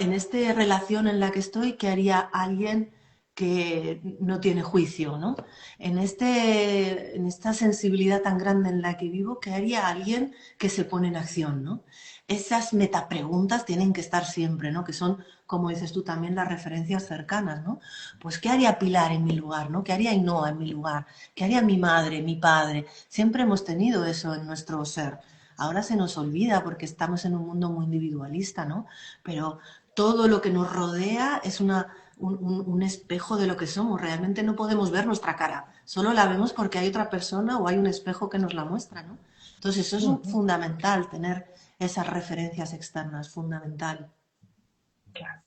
[SPEAKER 3] relación en la que estoy, ¿qué haría alguien que no tiene juicio, ¿no? En esta sensibilidad tan grande en la que vivo, ¿qué haría alguien que se pone en acción, ¿no? Esas metapreguntas tienen que estar siempre, ¿no? Que son, como dices tú, también las referencias cercanas, ¿no? Pues, ¿qué haría Pilar en mi lugar, ¿no? ¿Qué haría Ainhoa en mi lugar? ¿Qué haría mi madre, mi padre? Siempre hemos tenido eso en nuestro ser. Ahora se nos olvida porque estamos en un mundo muy individualista, ¿no? Pero todo lo que nos rodea es un espejo de lo que somos. Realmente no podemos ver nuestra cara, solo la vemos porque hay otra persona o hay un espejo que nos la muestra, ¿no? Entonces eso es fundamental, tener esas referencias externas, fundamental.
[SPEAKER 2] Claro.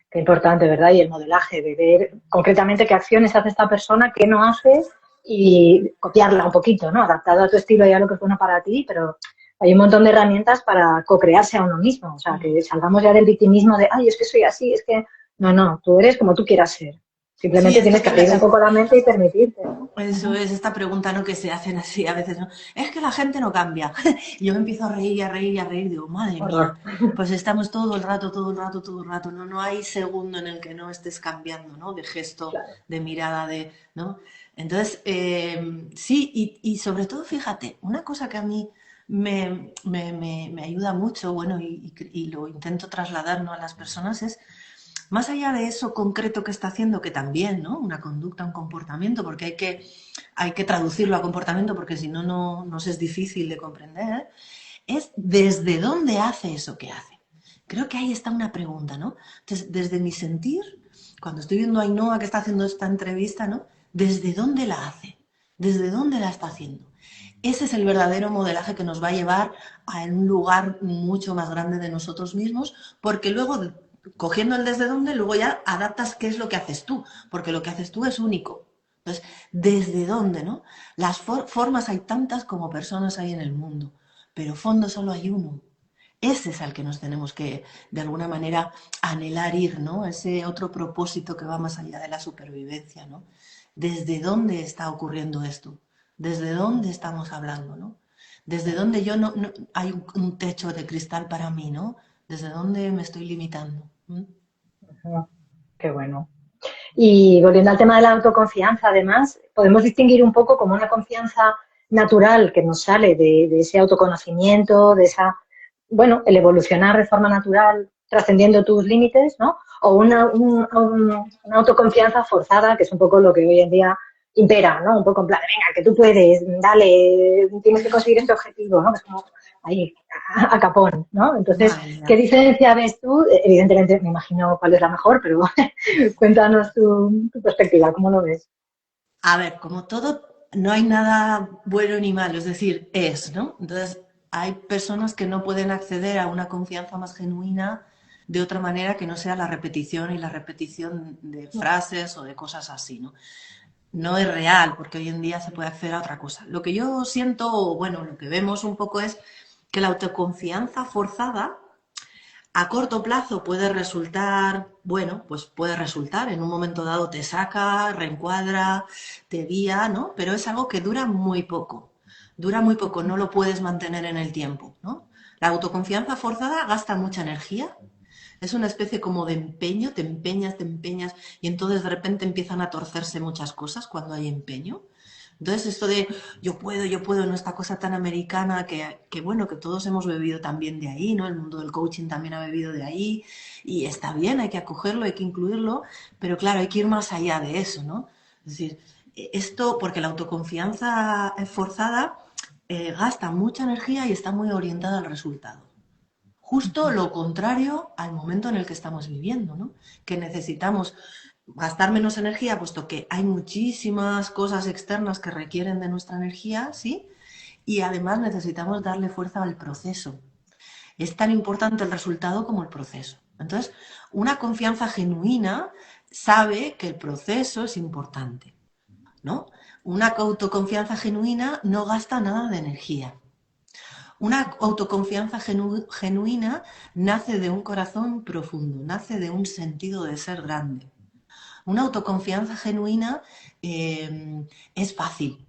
[SPEAKER 2] Qué importante, ¿verdad? Y el modelaje, de ver concretamente qué acciones hace esta persona, qué no hace y copiarla un poquito, ¿no? Adaptado a tu estilo y a lo que es bueno para ti, pero hay un montón de herramientas para co-crearse a uno mismo. O sea, que salgamos ya del victimismo de, ay, es que soy así, es que... No, no, tú eres como tú quieras ser.
[SPEAKER 3] Sí,
[SPEAKER 2] Simplemente
[SPEAKER 3] esto
[SPEAKER 2] tienes que
[SPEAKER 3] que
[SPEAKER 2] abrir un poco la mente y permitirte, ¿no?
[SPEAKER 3] eso es esta pregunta, ¿no? Que se hacen así a veces, ¿no? Es que la gente no cambia. Y yo me empiezo a reír y a reír y a reír. Digo, madre
[SPEAKER 2] Horror.
[SPEAKER 3] mía, pues estamos todo el rato, todo el rato, todo el rato. No, no hay segundo en el que no estés cambiando, ¿no? De gesto,
[SPEAKER 2] Claro.
[SPEAKER 3] de mirada, ¿no? Entonces, sí, y sobre todo, fíjate, una cosa que a mí me ayuda mucho, bueno, y lo intento trasladar, ¿no? A las personas es más allá de eso concreto que está haciendo, que también, ¿no? Una conducta, un comportamiento, porque hay que traducirlo a comportamiento, porque si no, nos es difícil de comprender, es desde dónde hace eso que hace. Creo que ahí está una pregunta, ¿no? Entonces, desde mi sentir, cuando estoy viendo a Ainhoa que está haciendo esta entrevista, ¿no? ¿Desde dónde la hace? ¿Desde dónde la está haciendo? Ese es el verdadero modelaje que nos va a llevar a un lugar mucho más grande de nosotros mismos, porque luego, cogiendo el desde dónde, luego ya adaptas qué es lo que haces tú, porque lo que haces tú es único. Entonces, ¿desde dónde, no? Las formas hay tantas como personas hay en el mundo, pero fondo solo hay uno. Ese es al que nos tenemos que, de alguna manera, anhelar ir, ¿no? Ese otro propósito que va más allá de la supervivencia, ¿no? ¿Desde dónde está ocurriendo esto? ¿Desde dónde estamos hablando, ¿no? ¿Desde dónde yo hay un techo de cristal para mí, ¿no? ¿Desde dónde me estoy limitando? ¿Mm?
[SPEAKER 2] Ujú. Qué bueno. Y volviendo al tema de la autoconfianza, además, podemos distinguir un poco como una confianza natural que nos sale de ese autoconocimiento, de esa, bueno, el evolucionar de forma natural, trascendiendo tus límites, ¿no? O una autoconfianza forzada, que es un poco lo que hoy en día impera, ¿no? Un poco en plan, venga, que tú puedes, dale, tienes que conseguir este objetivo, ¿no? Que es como ahí, a capón, ¿no? Entonces,
[SPEAKER 3] Madre mía.
[SPEAKER 2] ¿qué diferencia ves tú? Evidentemente, me imagino cuál es la mejor, pero cuéntanos tu perspectiva, ¿cómo lo ves?
[SPEAKER 3] A ver, como todo, no hay nada bueno ni malo, es decir, es, ¿no? Entonces, hay personas que no pueden acceder a una confianza más genuina de otra manera que no sea la repetición y la repetición de frases o de cosas así, ¿no? No es real, porque hoy en día se puede acceder a otra cosa. Lo que yo siento, o bueno, lo que vemos un poco es que la autoconfianza forzada a corto plazo puede resultar, bueno, pues puede resultar, en un momento dado te saca, reencuadra, te guía, ¿no? Pero es algo que dura muy poco, no lo puedes mantener en el tiempo, ¿no? La autoconfianza forzada gasta mucha energía, es una especie como de empeño, te empeñas y entonces de repente empiezan a torcerse muchas cosas cuando hay empeño. Entonces esto de yo puedo, no esta cosa tan americana que bueno, que todos hemos bebido también de ahí, ¿no? El mundo del coaching también ha bebido de ahí y está bien, hay que acogerlo, hay que incluirlo, pero claro, hay que ir más allá de eso, ¿no? Es decir, esto, porque la autoconfianza forzada gasta mucha energía y está muy orientada al resultado. Justo lo contrario al momento en el que estamos viviendo, ¿no? Que necesitamos gastar menos energía, puesto que hay muchísimas cosas externas que requieren de nuestra energía, ¿sí? Y además necesitamos darle fuerza al proceso. Es tan importante el resultado como el proceso. Entonces, una confianza genuina sabe que el proceso es importante, ¿no? Una autoconfianza genuina no gasta nada de energía. Una autoconfianza genuina nace de un corazón profundo, nace de un sentido de ser grande. Una autoconfianza genuina es fácil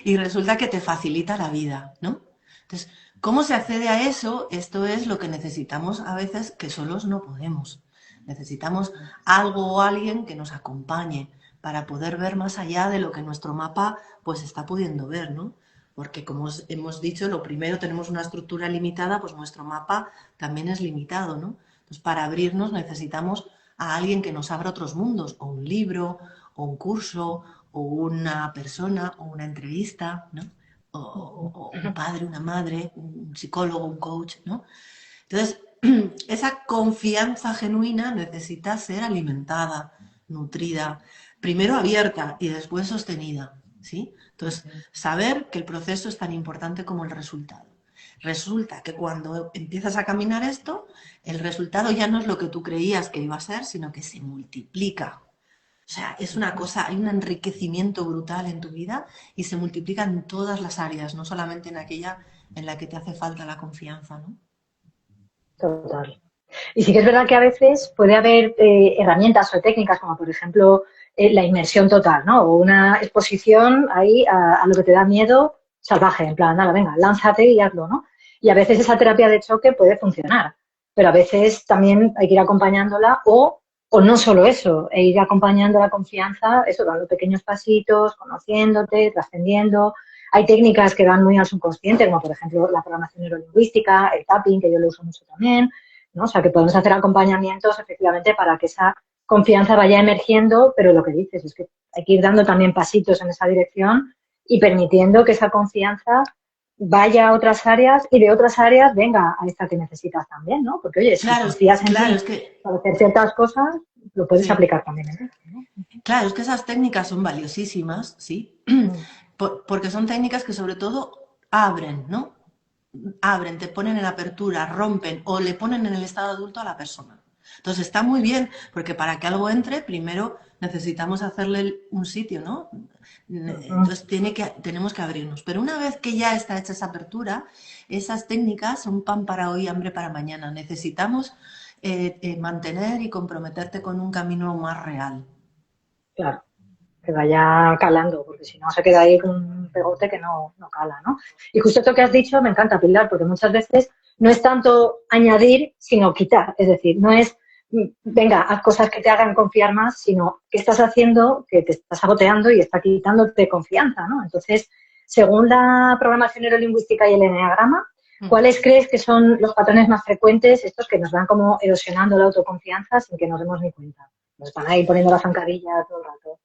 [SPEAKER 3] y resulta que te facilita la vida, ¿no? Entonces, ¿cómo se accede a eso? Esto es lo que necesitamos a veces que solos no podemos. Necesitamos algo o alguien que nos acompañe para poder ver más allá de lo que nuestro mapa pues está pudiendo ver, ¿no? Porque como hemos dicho, lo primero tenemos una estructura limitada, pues nuestro mapa también es limitado, ¿no? Entonces, para abrirnos necesitamos a alguien que nos abra otros mundos, o un libro, o un curso, o una persona, o una entrevista, ¿no? O un padre, una madre, un psicólogo, un coach, ¿no? Entonces, esa confianza genuina necesita ser alimentada, nutrida, primero abierta y después sostenida, ¿sí? Entonces, saber que el proceso es tan importante como el resultado. Resulta que cuando empiezas a caminar esto, el resultado ya no es lo que tú creías que iba a ser, sino que se multiplica. O sea, es una cosa, hay un enriquecimiento brutal en tu vida y se multiplica en todas las áreas, no solamente en aquella en la que te hace falta la confianza, ¿no?
[SPEAKER 2] Total. Y sí que es verdad que a veces puede haber herramientas o técnicas como por ejemplo la inmersión total, ¿no? O una exposición ahí a lo que te da miedo salvaje, en plan, nada, venga, lánzate y hazlo, ¿no? Y a veces esa terapia de choque puede funcionar, pero a veces también hay que ir acompañándola o no solo eso, e ir acompañando la confianza, eso, dando pequeños pasitos, conociéndote, trascendiendo. Hay técnicas que van muy al subconsciente, como por ejemplo la programación neurolingüística, el tapping, que yo lo uso mucho también, ¿no? O sea, que podemos hacer acompañamientos efectivamente para que esa confianza vaya emergiendo, pero lo que dices es que hay que ir dando también pasitos en esa dirección y permitiendo que esa confianza vaya a otras áreas y de otras áreas venga a esta que necesitas también, ¿no? Porque, oye, si
[SPEAKER 3] Claro,
[SPEAKER 2] confías en
[SPEAKER 3] claro,
[SPEAKER 2] ti
[SPEAKER 3] es que
[SPEAKER 2] para hacer ciertas cosas, lo puedes
[SPEAKER 3] sí.
[SPEAKER 2] aplicar también en esto, ¿no?
[SPEAKER 3] Claro, es que esas técnicas son valiosísimas, ¿sí?
[SPEAKER 2] Mm.
[SPEAKER 3] Porque son técnicas que sobre todo abren, ¿no? Abren, te ponen en apertura, rompen o le ponen en el estado adulto a la persona. Entonces está muy bien, porque para que algo entre, primero necesitamos hacerle un sitio, ¿no?
[SPEAKER 2] Ujú.
[SPEAKER 3] Entonces tenemos que abrirnos. Pero una vez que ya está hecha esa apertura, esas técnicas son pan para hoy, hambre para mañana. Necesitamos mantener y comprometerte con un camino más real.
[SPEAKER 2] Claro, que vaya calando, porque si no se queda ahí con un pegote que no cala, ¿no? Y justo esto que has dicho me encanta, Pilar, porque muchas veces no es tanto añadir, sino quitar. Es decir, no es, venga, haz cosas que te hagan confiar más, sino que estás haciendo que te estás saboteando y está quitándote confianza, ¿no? Entonces, según la programación neurolingüística y el eneagrama,
[SPEAKER 3] Mm.
[SPEAKER 2] ¿cuáles crees que son los patrones más frecuentes, estos que nos van como erosionando la autoconfianza sin que nos demos ni cuenta? Nos están ahí poniendo la zancadilla todo el rato.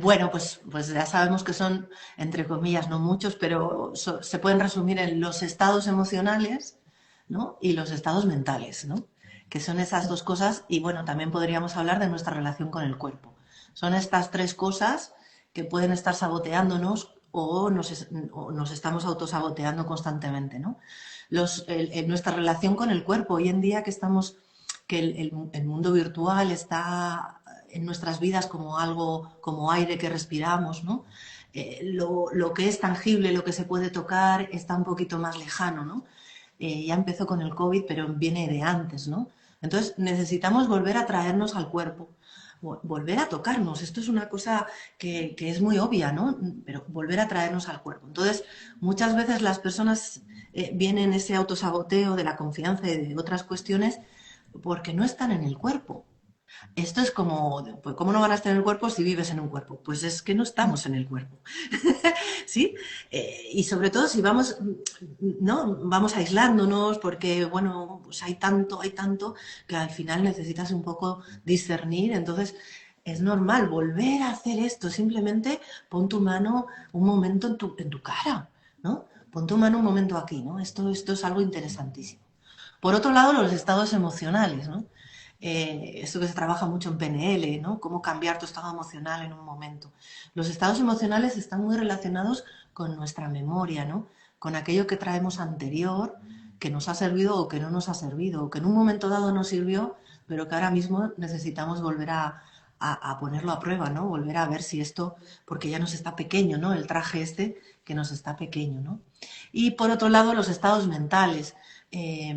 [SPEAKER 3] Bueno, pues ya sabemos que son, entre comillas, no muchos, pero se pueden resumir en los estados emocionales, ¿no? Y los estados mentales, ¿no? Que son esas dos cosas, y bueno, también podríamos hablar de nuestra relación con el cuerpo. Son estas tres cosas que pueden estar saboteándonos o nos estamos autosaboteando constantemente, ¿no? Nuestra relación con el cuerpo, hoy en día que estamos, que el mundo virtual está en nuestras vidas como algo, como aire que respiramos, ¿no? Lo que es tangible, lo que se puede tocar, está un poquito más lejano, ¿no? Ya empezó con el COVID, pero viene de antes, ¿no? Entonces necesitamos volver a traernos al cuerpo, volver a tocarnos. Esto es una cosa que es muy obvia, ¿no? Pero volver a traernos al cuerpo. Entonces, muchas veces las personas vienen ese autosaboteo de la confianza y de otras cuestiones porque no están en el cuerpo. Esto es como, pues, ¿cómo no van a estar en el cuerpo si vives en un cuerpo? Pues es que no estamos en el cuerpo, ¿sí? Y sobre todo si vamos, ¿no? Vamos aislándonos porque, bueno, pues hay tanto que al final necesitas un poco discernir. Entonces, es normal volver a hacer esto. Simplemente pon tu mano un momento en tu cara, ¿no? Pon tu mano un momento aquí, ¿no? Esto es algo interesantísimo. Por otro lado, los estados emocionales, ¿no? Esto que se trabaja mucho en PNL, ¿no? Cómo cambiar tu estado emocional en un momento. Los estados emocionales están muy relacionados con nuestra memoria, ¿no? Con aquello que traemos anterior, que nos ha servido o que no nos ha servido, o que en un momento dado nos sirvió, pero que ahora mismo necesitamos volver a ponerlo a prueba, ¿no? Volver a ver si esto, porque ya nos está pequeño, ¿no? El traje este que nos está pequeño, ¿no? Y por otro lado, los estados mentales. Eh,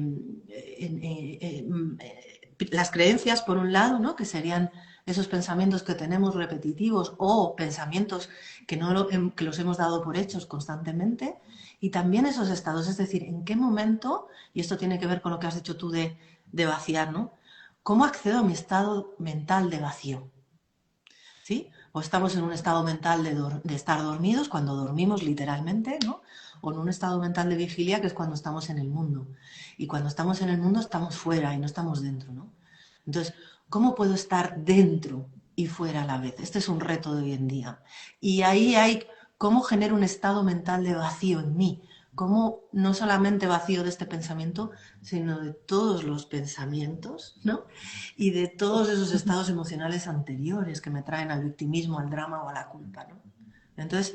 [SPEAKER 3] las creencias, por un lado, ¿no? Que serían esos pensamientos que tenemos repetitivos o pensamientos que, que los hemos dado por hechos constantemente, y también esos estados, es decir, en qué momento, y esto tiene que ver con lo que has dicho tú de vaciar, ¿no? ¿Cómo accedo a mi estado mental de vacío? ¿Sí? O estamos en un estado mental de estar dormidos, cuando dormimos literalmente, ¿no? O en un estado mental de vigilia, que es cuando estamos en el mundo. Y cuando estamos en el mundo estamos fuera y no estamos dentro, ¿no? Entonces, ¿cómo puedo estar dentro y fuera a la vez? Este es un reto de hoy en día. Y ahí hay cómo genero un estado mental de vacío en mí. Cómo no solamente vacío de este pensamiento, sino de todos los pensamientos, ¿no? Y de todos esos estados emocionales anteriores que me traen al victimismo, al drama o a la culpa, ¿no? Entonces,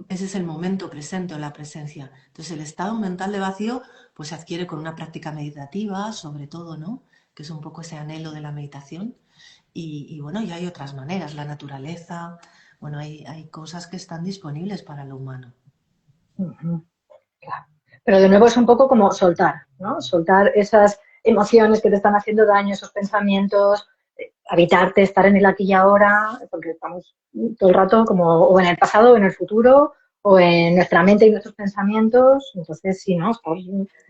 [SPEAKER 3] ese es el momento presente o la presencia. Entonces, el estado mental de vacío pues se adquiere con una práctica meditativa, sobre todo, ¿no? Que es un poco ese anhelo de la meditación. Y bueno, y hay otras maneras, la naturaleza, bueno, hay cosas que están disponibles para lo humano.
[SPEAKER 2] Ujú, claro. Pero de nuevo es un poco como soltar, ¿no? Soltar esas emociones que te están haciendo daño, esos pensamientos, evitarte estar en el aquí y ahora, porque estamos todo el rato como o en el pasado o en el futuro, o en nuestra mente y nuestros pensamientos. Entonces, sí, ¿no?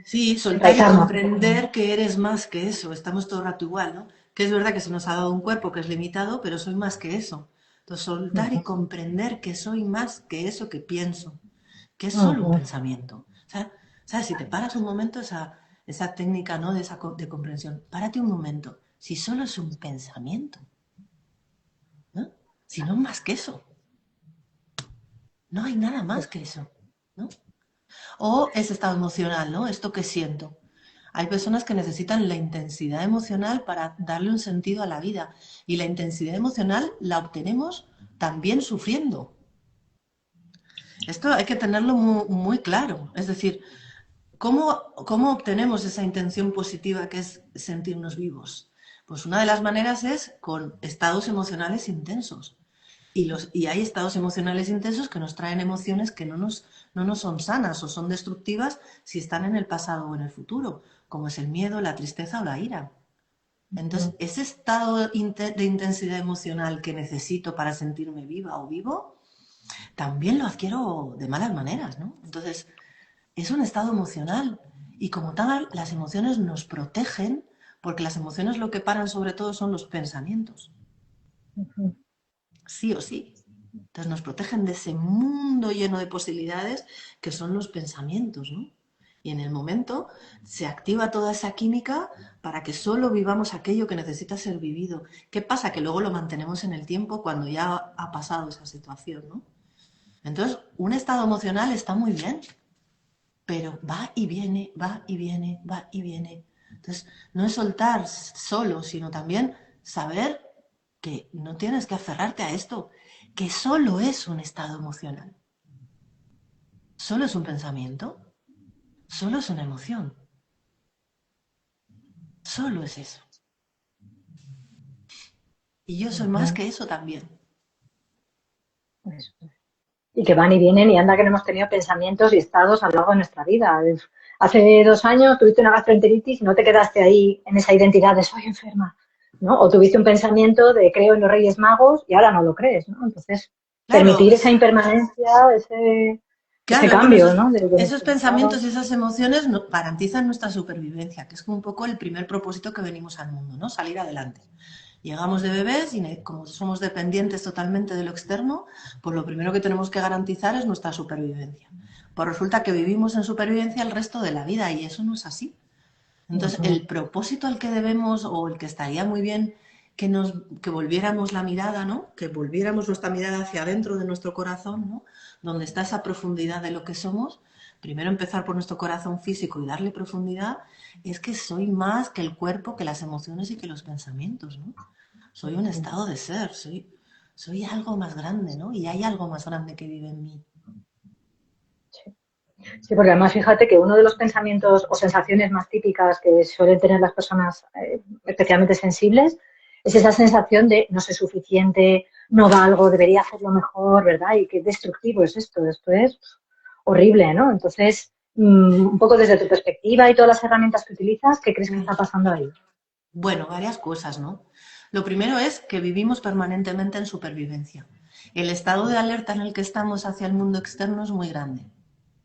[SPEAKER 3] Sí, soltar y
[SPEAKER 2] Enraizarnos un poco más.
[SPEAKER 3] comprender que eres más que eso. Estamos todo el rato igual, ¿no? Que es verdad que se nos ha dado un cuerpo que es limitado, pero soy más que eso. Entonces, soltar y
[SPEAKER 2] Ujú,
[SPEAKER 3] comprender que soy más que eso que pienso, que es solo un
[SPEAKER 2] ujú.
[SPEAKER 3] pensamiento. O sea, ¿sabes? Si te paras un momento, esa técnica, ¿no? De comprensión, párate un momento. Si solo es un pensamiento, ¿no? Si no más que eso. No hay nada más que eso, ¿no? O ese estado emocional, ¿no? Esto que siento. Hay personas que necesitan la intensidad emocional para darle un sentido a la vida. Y la intensidad emocional la obtenemos también sufriendo. Esto hay que tenerlo muy, muy claro. Es decir, ¿cómo obtenemos esa intención positiva que es sentirnos vivos? Pues una de las maneras es con estados emocionales intensos. Y hay estados emocionales intensos que nos traen emociones que no nos son sanas o son destructivas si están en el pasado o en el futuro, como es el miedo, la tristeza o la ira. Entonces, ese estado de intensidad emocional que necesito para sentirme viva o vivo, también lo adquiero de malas maneras, ¿no? Entonces, es un estado emocional y como tal, las emociones nos protegen porque las emociones lo que paran sobre todo son los pensamientos. Sí o sí. Entonces nos protegen de ese mundo lleno de posibilidades que son los pensamientos, ¿no? Y en el momento se activa toda esa química para que solo vivamos aquello que necesita ser vivido. ¿Qué pasa? Que luego lo mantenemos en el tiempo cuando ya ha pasado esa situación, ¿no? Entonces, un estado emocional está muy bien, pero va y viene, va y viene, va y viene. Entonces, no es soltar solo, sino también saber que no tienes que aferrarte a esto, que solo es un estado emocional, solo es un pensamiento, solo es una emoción, solo es eso. Y yo soy más que eso también.
[SPEAKER 2] Eso. Y que van y vienen y anda que no hemos tenido pensamientos y estados a lo largo de nuestra vida. Hace 2 años tuviste una gastroenteritis y no te quedaste ahí en esa identidad de soy enferma, ¿no? O tuviste un pensamiento de creo en los Reyes Magos y ahora no lo crees, ¿no? Entonces,
[SPEAKER 3] Claro,
[SPEAKER 2] permitir esa impermanencia, ese
[SPEAKER 3] claro, bueno,
[SPEAKER 2] cambio, ¿no? De
[SPEAKER 3] esos
[SPEAKER 2] nuestro estado.
[SPEAKER 3] pensamientos y esas emociones garantizan nuestra supervivencia, que es un poco el primer propósito que venimos al mundo, ¿no? Salir adelante. Llegamos de bebés y como somos dependientes totalmente de lo externo, pues lo primero que tenemos que garantizar es nuestra supervivencia. Pues resulta que vivimos en supervivencia el resto de la vida y eso no es así. Entonces, el propósito al que debemos o el que estaría muy bien que volviéramos la mirada, ¿no? Que volviéramos nuestra mirada hacia adentro de nuestro corazón, ¿no? Donde está esa profundidad de lo que somos. Primero empezar por nuestro corazón físico y darle profundidad, es que soy más que el cuerpo, que las emociones y que los pensamientos, ¿no? Soy un estado de ser, soy algo más grande, ¿no? Y hay algo más grande que vive en mí.
[SPEAKER 2] Sí, porque además fíjate que uno de los pensamientos o sensaciones más típicas que suelen tener las personas especialmente sensibles es esa sensación de no soy suficiente, no valgo, debería hacerlo mejor, ¿verdad? Y qué destructivo es esto es horrible, ¿no? Entonces, un poco desde tu perspectiva y todas las herramientas que utilizas, ¿qué crees que está pasando ahí?
[SPEAKER 3] Bueno, varias cosas, ¿no? Lo primero es que vivimos permanentemente en supervivencia. El estado de alerta en el que estamos hacia el mundo externo es muy grande,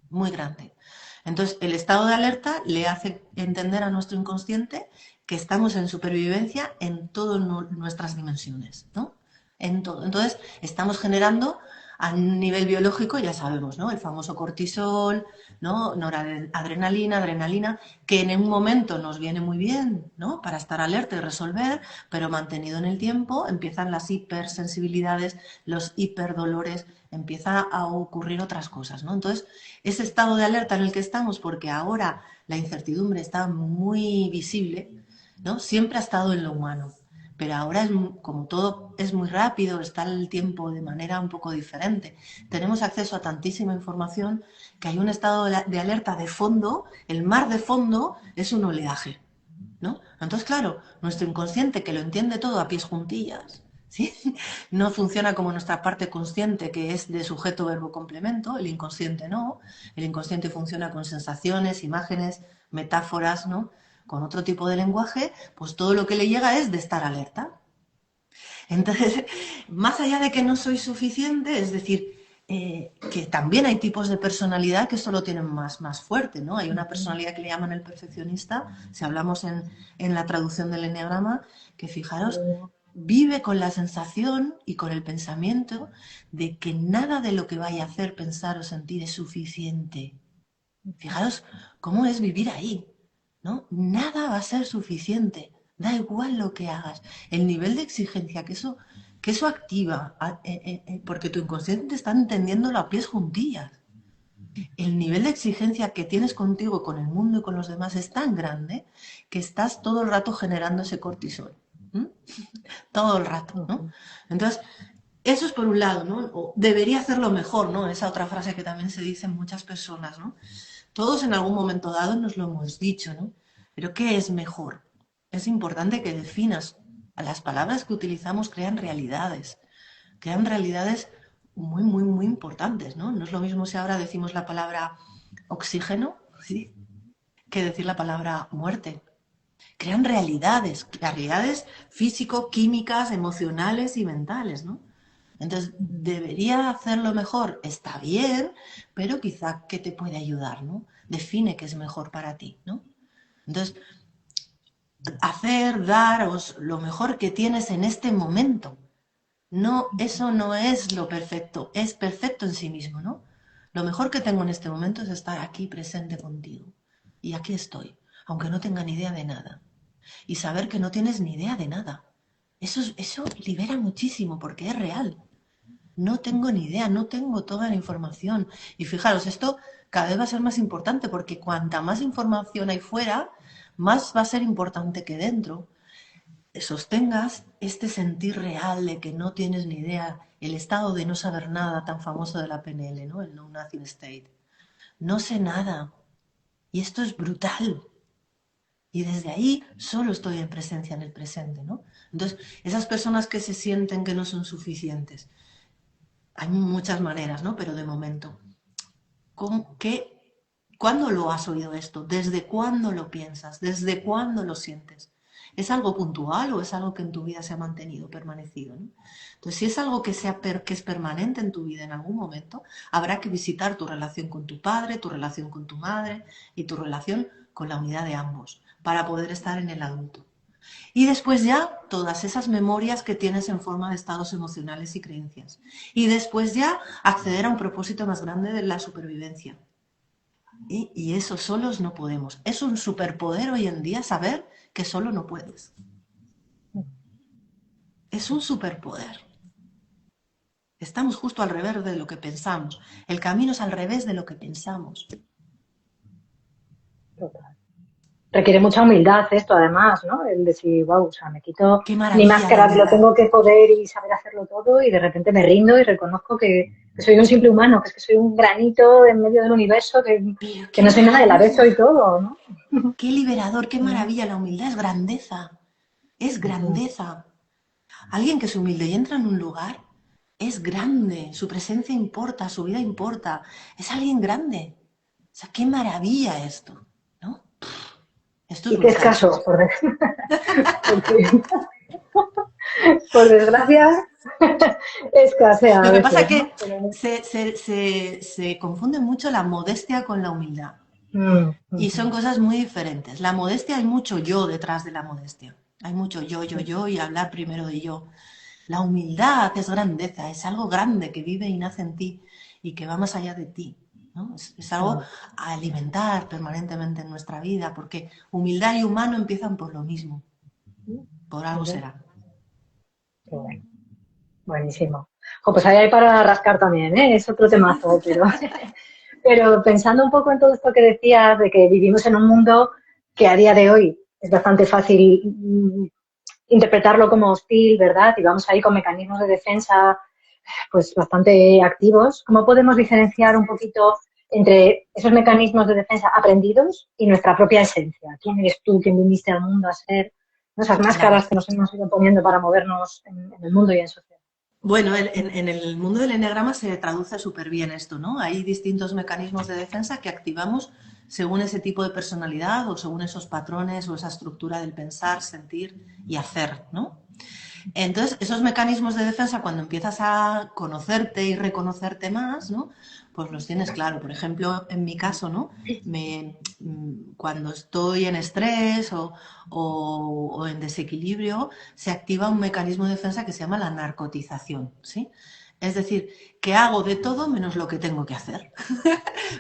[SPEAKER 3] muy grande. Entonces, el estado de alerta le hace entender a nuestro inconsciente que estamos en supervivencia en todas nuestras dimensiones, ¿no? En todo. Entonces, estamos generando a nivel biológico, ya sabemos, ¿no? El famoso cortisol, ¿no? Noradrenalina, adrenalina, que en un momento nos viene muy bien, ¿no? Para estar alerta y resolver, pero mantenido en el tiempo empiezan las hipersensibilidades, los hiperdolores, empieza a ocurrir otras cosas, ¿no? Entonces, ese estado de alerta en el que estamos, porque ahora la incertidumbre está muy visible, ¿no? Siempre ha estado en lo humano, pero ahora es como todo es muy rápido, está el tiempo de manera un poco diferente. Tenemos acceso a tantísima información que hay un estado de alerta de fondo, el mar de fondo es un oleaje, ¿no? Entonces, claro, nuestro inconsciente que lo entiende todo a pies juntillas, ¿sí? No funciona como nuestra parte consciente que es de sujeto, verbo, complemento, el inconsciente no, el inconsciente funciona con sensaciones, imágenes, metáforas, ¿no? Con otro tipo de lenguaje, pues todo lo que le llega es de estar alerta. Entonces, más allá de que no soy suficiente, es decir, que también hay tipos de personalidad que esto lo tienen más fuerte, ¿no? Hay una personalidad que le llaman el perfeccionista, si hablamos en la traducción del eneagrama, que fijaros, vive con la sensación y con el pensamiento de que nada de lo que vaya a hacer, pensar o sentir es suficiente. Fijaros cómo es vivir ahí, ¿no? Nada va a ser suficiente, da igual lo que hagas. El nivel de exigencia que eso activa, porque tu inconsciente está entendiéndolo a pies juntillas. El nivel de exigencia que tienes contigo, con el mundo y con los demás es tan grande que estás todo el rato generando ese cortisol. ¿M? Todo el rato, ¿no? Entonces, eso es por un lado, ¿no? O debería hacerlo mejor, ¿no? Esa otra frase que también se dice en muchas personas, ¿no? Todos en algún momento dado nos lo hemos dicho, ¿no? Pero ¿qué es mejor? es importante que definas. Las palabras que utilizamos crean realidades muy, muy, muy importantes, ¿no? No es lo mismo si ahora decimos la palabra oxígeno, ¿sí?, que decir la palabra muerte. Crean realidades físico-químicas, emocionales y mentales, ¿no? Entonces, debería hacerlo mejor, está bien, pero quizá ¿qué te puede ayudar, ¿no? Define qué es mejor para ti, ¿no? Entonces, daros lo mejor que tienes en este momento. No, eso no es lo perfecto, es perfecto en sí mismo, ¿no? Lo mejor que tengo en este momento es estar aquí presente contigo. Y aquí estoy, aunque no tenga ni idea de nada. Y saber que no tienes ni idea de nada. Eso libera muchísimo porque es real. No tengo ni idea, no tengo toda la información. Y fijaros, esto cada vez va a ser más importante porque cuanta más información hay fuera, más va a ser importante que dentro sostengas este sentir real de que no tienes ni idea, el estado de no saber nada tan famoso de la PNL, ¿no? El no nothing state. No sé nada. Y esto es brutal. Y desde ahí solo estoy en presencia en el presente, ¿no? Entonces, esas personas que se sienten que no son suficientes, hay muchas maneras, ¿no? Pero de momento, ¿cuándo lo has oído esto? ¿Desde cuándo lo piensas? ¿Desde cuándo lo sientes? ¿Es algo puntual o es algo que en tu vida se ha mantenido, permanecido, ¿no? Entonces, si es algo que es permanente en tu vida en algún momento, habrá que visitar tu relación con tu padre, tu relación con tu madre y tu relación con la unidad de ambos para poder estar en el adulto. Y después ya todas esas memorias que tienes en forma de estados emocionales y creencias. Y después ya acceder a un propósito más grande de la supervivencia. Y eso solos no podemos. Es un superpoder hoy en día saber que solo no puedes. Es un superpoder. Estamos justo al revés de lo que pensamos. El camino es al revés de lo que pensamos.
[SPEAKER 2] Total. Requiere mucha humildad esto, además, ¿no? El decir, wow, o sea, me quito
[SPEAKER 3] Qué
[SPEAKER 2] mi
[SPEAKER 3] maravilla la
[SPEAKER 2] máscara, que lo
[SPEAKER 3] humildad.
[SPEAKER 2] tengo que poder y saber hacerlo todo, y de repente me rindo y reconozco que soy un simple humano, que es que soy un granito en medio del universo,
[SPEAKER 3] Pero
[SPEAKER 2] que
[SPEAKER 3] qué
[SPEAKER 2] no soy nada, y a la vez
[SPEAKER 3] maravilla.
[SPEAKER 2] soy todo, ¿no?
[SPEAKER 3] Qué liberador, qué maravilla. La humildad es grandeza. Es grandeza. Alguien que es humilde y entra en un lugar es grande, su presencia importa, su vida importa, es alguien grande. O sea, qué maravilla esto, ¿no? Esto es
[SPEAKER 2] Y qué
[SPEAKER 3] brutal.
[SPEAKER 2] escaso, porque, por desgracia, escasea a
[SPEAKER 3] Lo que pasa es
[SPEAKER 2] veces, ¿no?
[SPEAKER 3] que se confunde mucho la modestia con la humildad. Y son cosas muy diferentes. La modestia, hay mucho yo detrás de la modestia. Hay mucho yo y hablar primero de yo. La humildad es grandeza, es algo grande que vive y nace en ti y que va más allá de ti, ¿no? Es algo a alimentar permanentemente en nuestra vida, porque humildad y humano empiezan por lo mismo, por algo será.
[SPEAKER 2] Qué bueno. Buenísimo. Jo, pues ahí hay para rascar también, ¿eh? Es otro temazo, pero pensando un poco en todo esto que decías, de que vivimos en un mundo que a día de hoy es bastante fácil interpretarlo como hostil, ¿verdad? Y vamos ahí con mecanismos de defensa pues bastante activos. ¿Cómo podemos diferenciar un poquito entre esos mecanismos de defensa aprendidos y nuestra propia esencia? ¿Quién eres tú? ¿Quién viniste al mundo a ser? Esas
[SPEAKER 3] Claro.
[SPEAKER 2] máscaras que nos hemos ido poniendo para movernos en el mundo y en sociedad.
[SPEAKER 3] Bueno, en el mundo del eneagrama se traduce súper bien esto, ¿no? Hay distintos mecanismos de defensa que activamos según ese tipo de personalidad o según esos patrones o esa estructura del pensar, sentir y hacer, ¿no? Entonces, esos mecanismos de defensa, cuando empiezas a conocerte y reconocerte más, ¿no? Pues los tienes claro. Por ejemplo, en mi caso, ¿no? Cuando estoy en estrés o en desequilibrio, se activa un mecanismo de defensa que se llama la narcotización, ¿sí? Es decir, que hago de todo menos lo que tengo que hacer,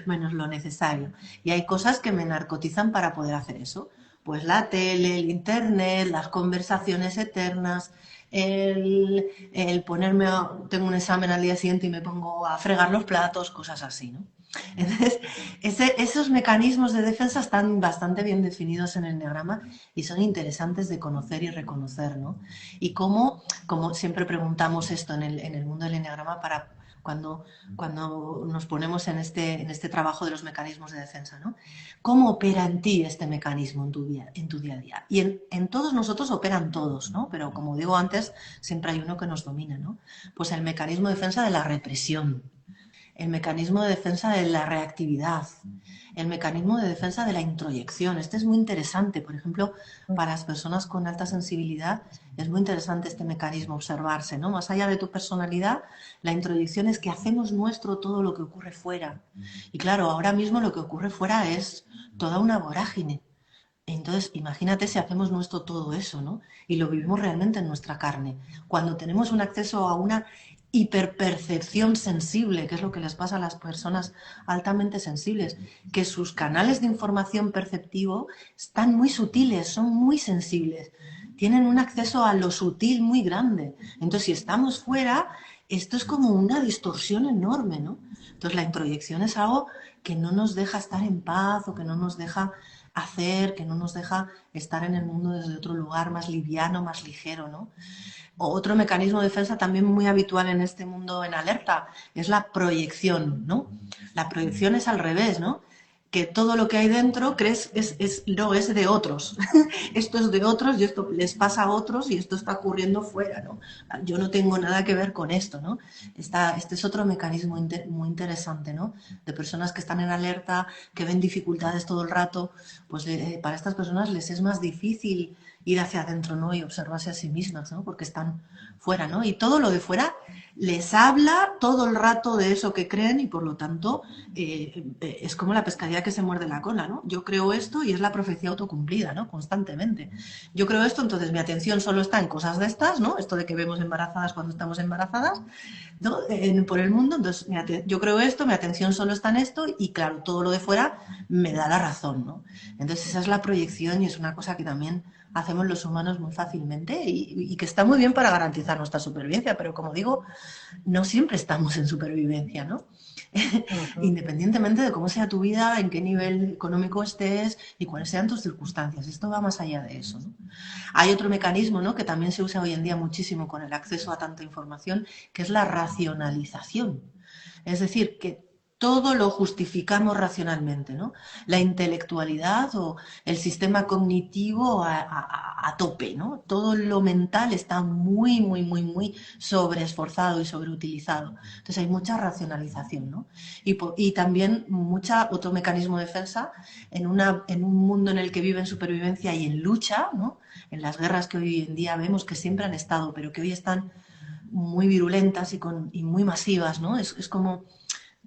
[SPEAKER 3] menos lo necesario. Y hay cosas que me narcotizan para poder hacer eso. Pues la tele, el internet, las conversaciones eternas, el ponerme tengo un examen al día siguiente y me pongo a fregar los platos, cosas así, ¿no? Entonces, esos mecanismos de defensa están bastante bien definidos en el enneagrama y son interesantes de conocer y reconocer, ¿no? Y como siempre preguntamos esto en el mundo del enneagrama para cuando nos ponemos en este trabajo de los mecanismos de defensa, ¿no? ¿Cómo opera en ti este mecanismo en tu día a día? Y en todos nosotros operan todos, ¿no? Pero como digo antes, siempre hay uno que nos domina, ¿no? Pues el mecanismo de defensa de la represión, el mecanismo de defensa de la reactividad, el mecanismo de defensa de la introyección. Este es muy interesante, por ejemplo, para las personas con alta sensibilidad es muy interesante este mecanismo observarse, ¿no? Más allá de tu personalidad, la introyección es que hacemos nuestro todo lo que ocurre fuera. Y claro, ahora mismo lo que ocurre fuera es toda una vorágine. Entonces, imagínate si hacemos nuestro todo eso, ¿no? Y lo vivimos realmente en nuestra carne. Cuando tenemos un acceso a una hiperpercepción sensible, que es lo que les pasa a las personas altamente sensibles, que sus canales de información perceptivo están muy sutiles, son muy sensibles, tienen un acceso a lo sutil muy grande. Entonces, si estamos fuera, esto es como una distorsión enorme, ¿no? Entonces, la introyección es algo que no nos deja estar en paz o que no nos deja hacer, que no nos deja estar en el mundo desde otro lugar más liviano, más ligero, ¿no? Otro mecanismo de defensa también muy habitual en este mundo en alerta es la proyección, ¿no? La proyección es al revés, ¿no? Que todo lo que hay dentro crees es de otros. Esto es de otros y esto les pasa a otros y esto está ocurriendo fuera, ¿no? Yo no tengo nada que ver con esto, ¿no? Este es otro mecanismo muy interesante, ¿no? De personas que están en alerta, que ven dificultades todo el rato, pues para estas personas les es más difícil ir hacia adentro, ¿no? Y observarse a sí mismas, ¿no? Porque están fuera, ¿no? Y todo lo de fuera les habla todo el rato de eso que creen y por lo tanto es como la pescadilla que se muerde la cola, ¿no? Yo creo esto y es la profecía autocumplida, ¿no? Constantemente. Yo creo esto, entonces mi atención solo está en cosas de estas, ¿no? Esto de que vemos embarazadas cuando estamos embarazadas, ¿no? Por el mundo, entonces yo creo esto, mi atención solo está en esto y claro, todo lo de fuera me da la razón, ¿no? Entonces esa es la proyección y es una cosa que también hacemos los humanos muy fácilmente y que está muy bien para garantizar nuestra supervivencia, pero como digo, no siempre estamos en supervivencia, ¿no? Independientemente de cómo sea tu vida, en qué nivel económico estés y cuáles sean tus circunstancias. Esto va más allá de eso, ¿no? Hay otro mecanismo, ¿no?, que también se usa hoy en día muchísimo con el acceso a tanta información, que es la racionalización. Es decir, que todo lo justificamos racionalmente, ¿no? La intelectualidad o el sistema cognitivo a tope, ¿no? Todo lo mental está muy sobreesforzado y sobreutilizado. Entonces hay mucha racionalización, ¿no? Y también otro mecanismo de defensa en un mundo en el que vive en supervivencia y en lucha, ¿no? En las guerras que hoy en día vemos que siempre han estado, pero que hoy están muy virulentas y muy masivas, ¿no? Es como...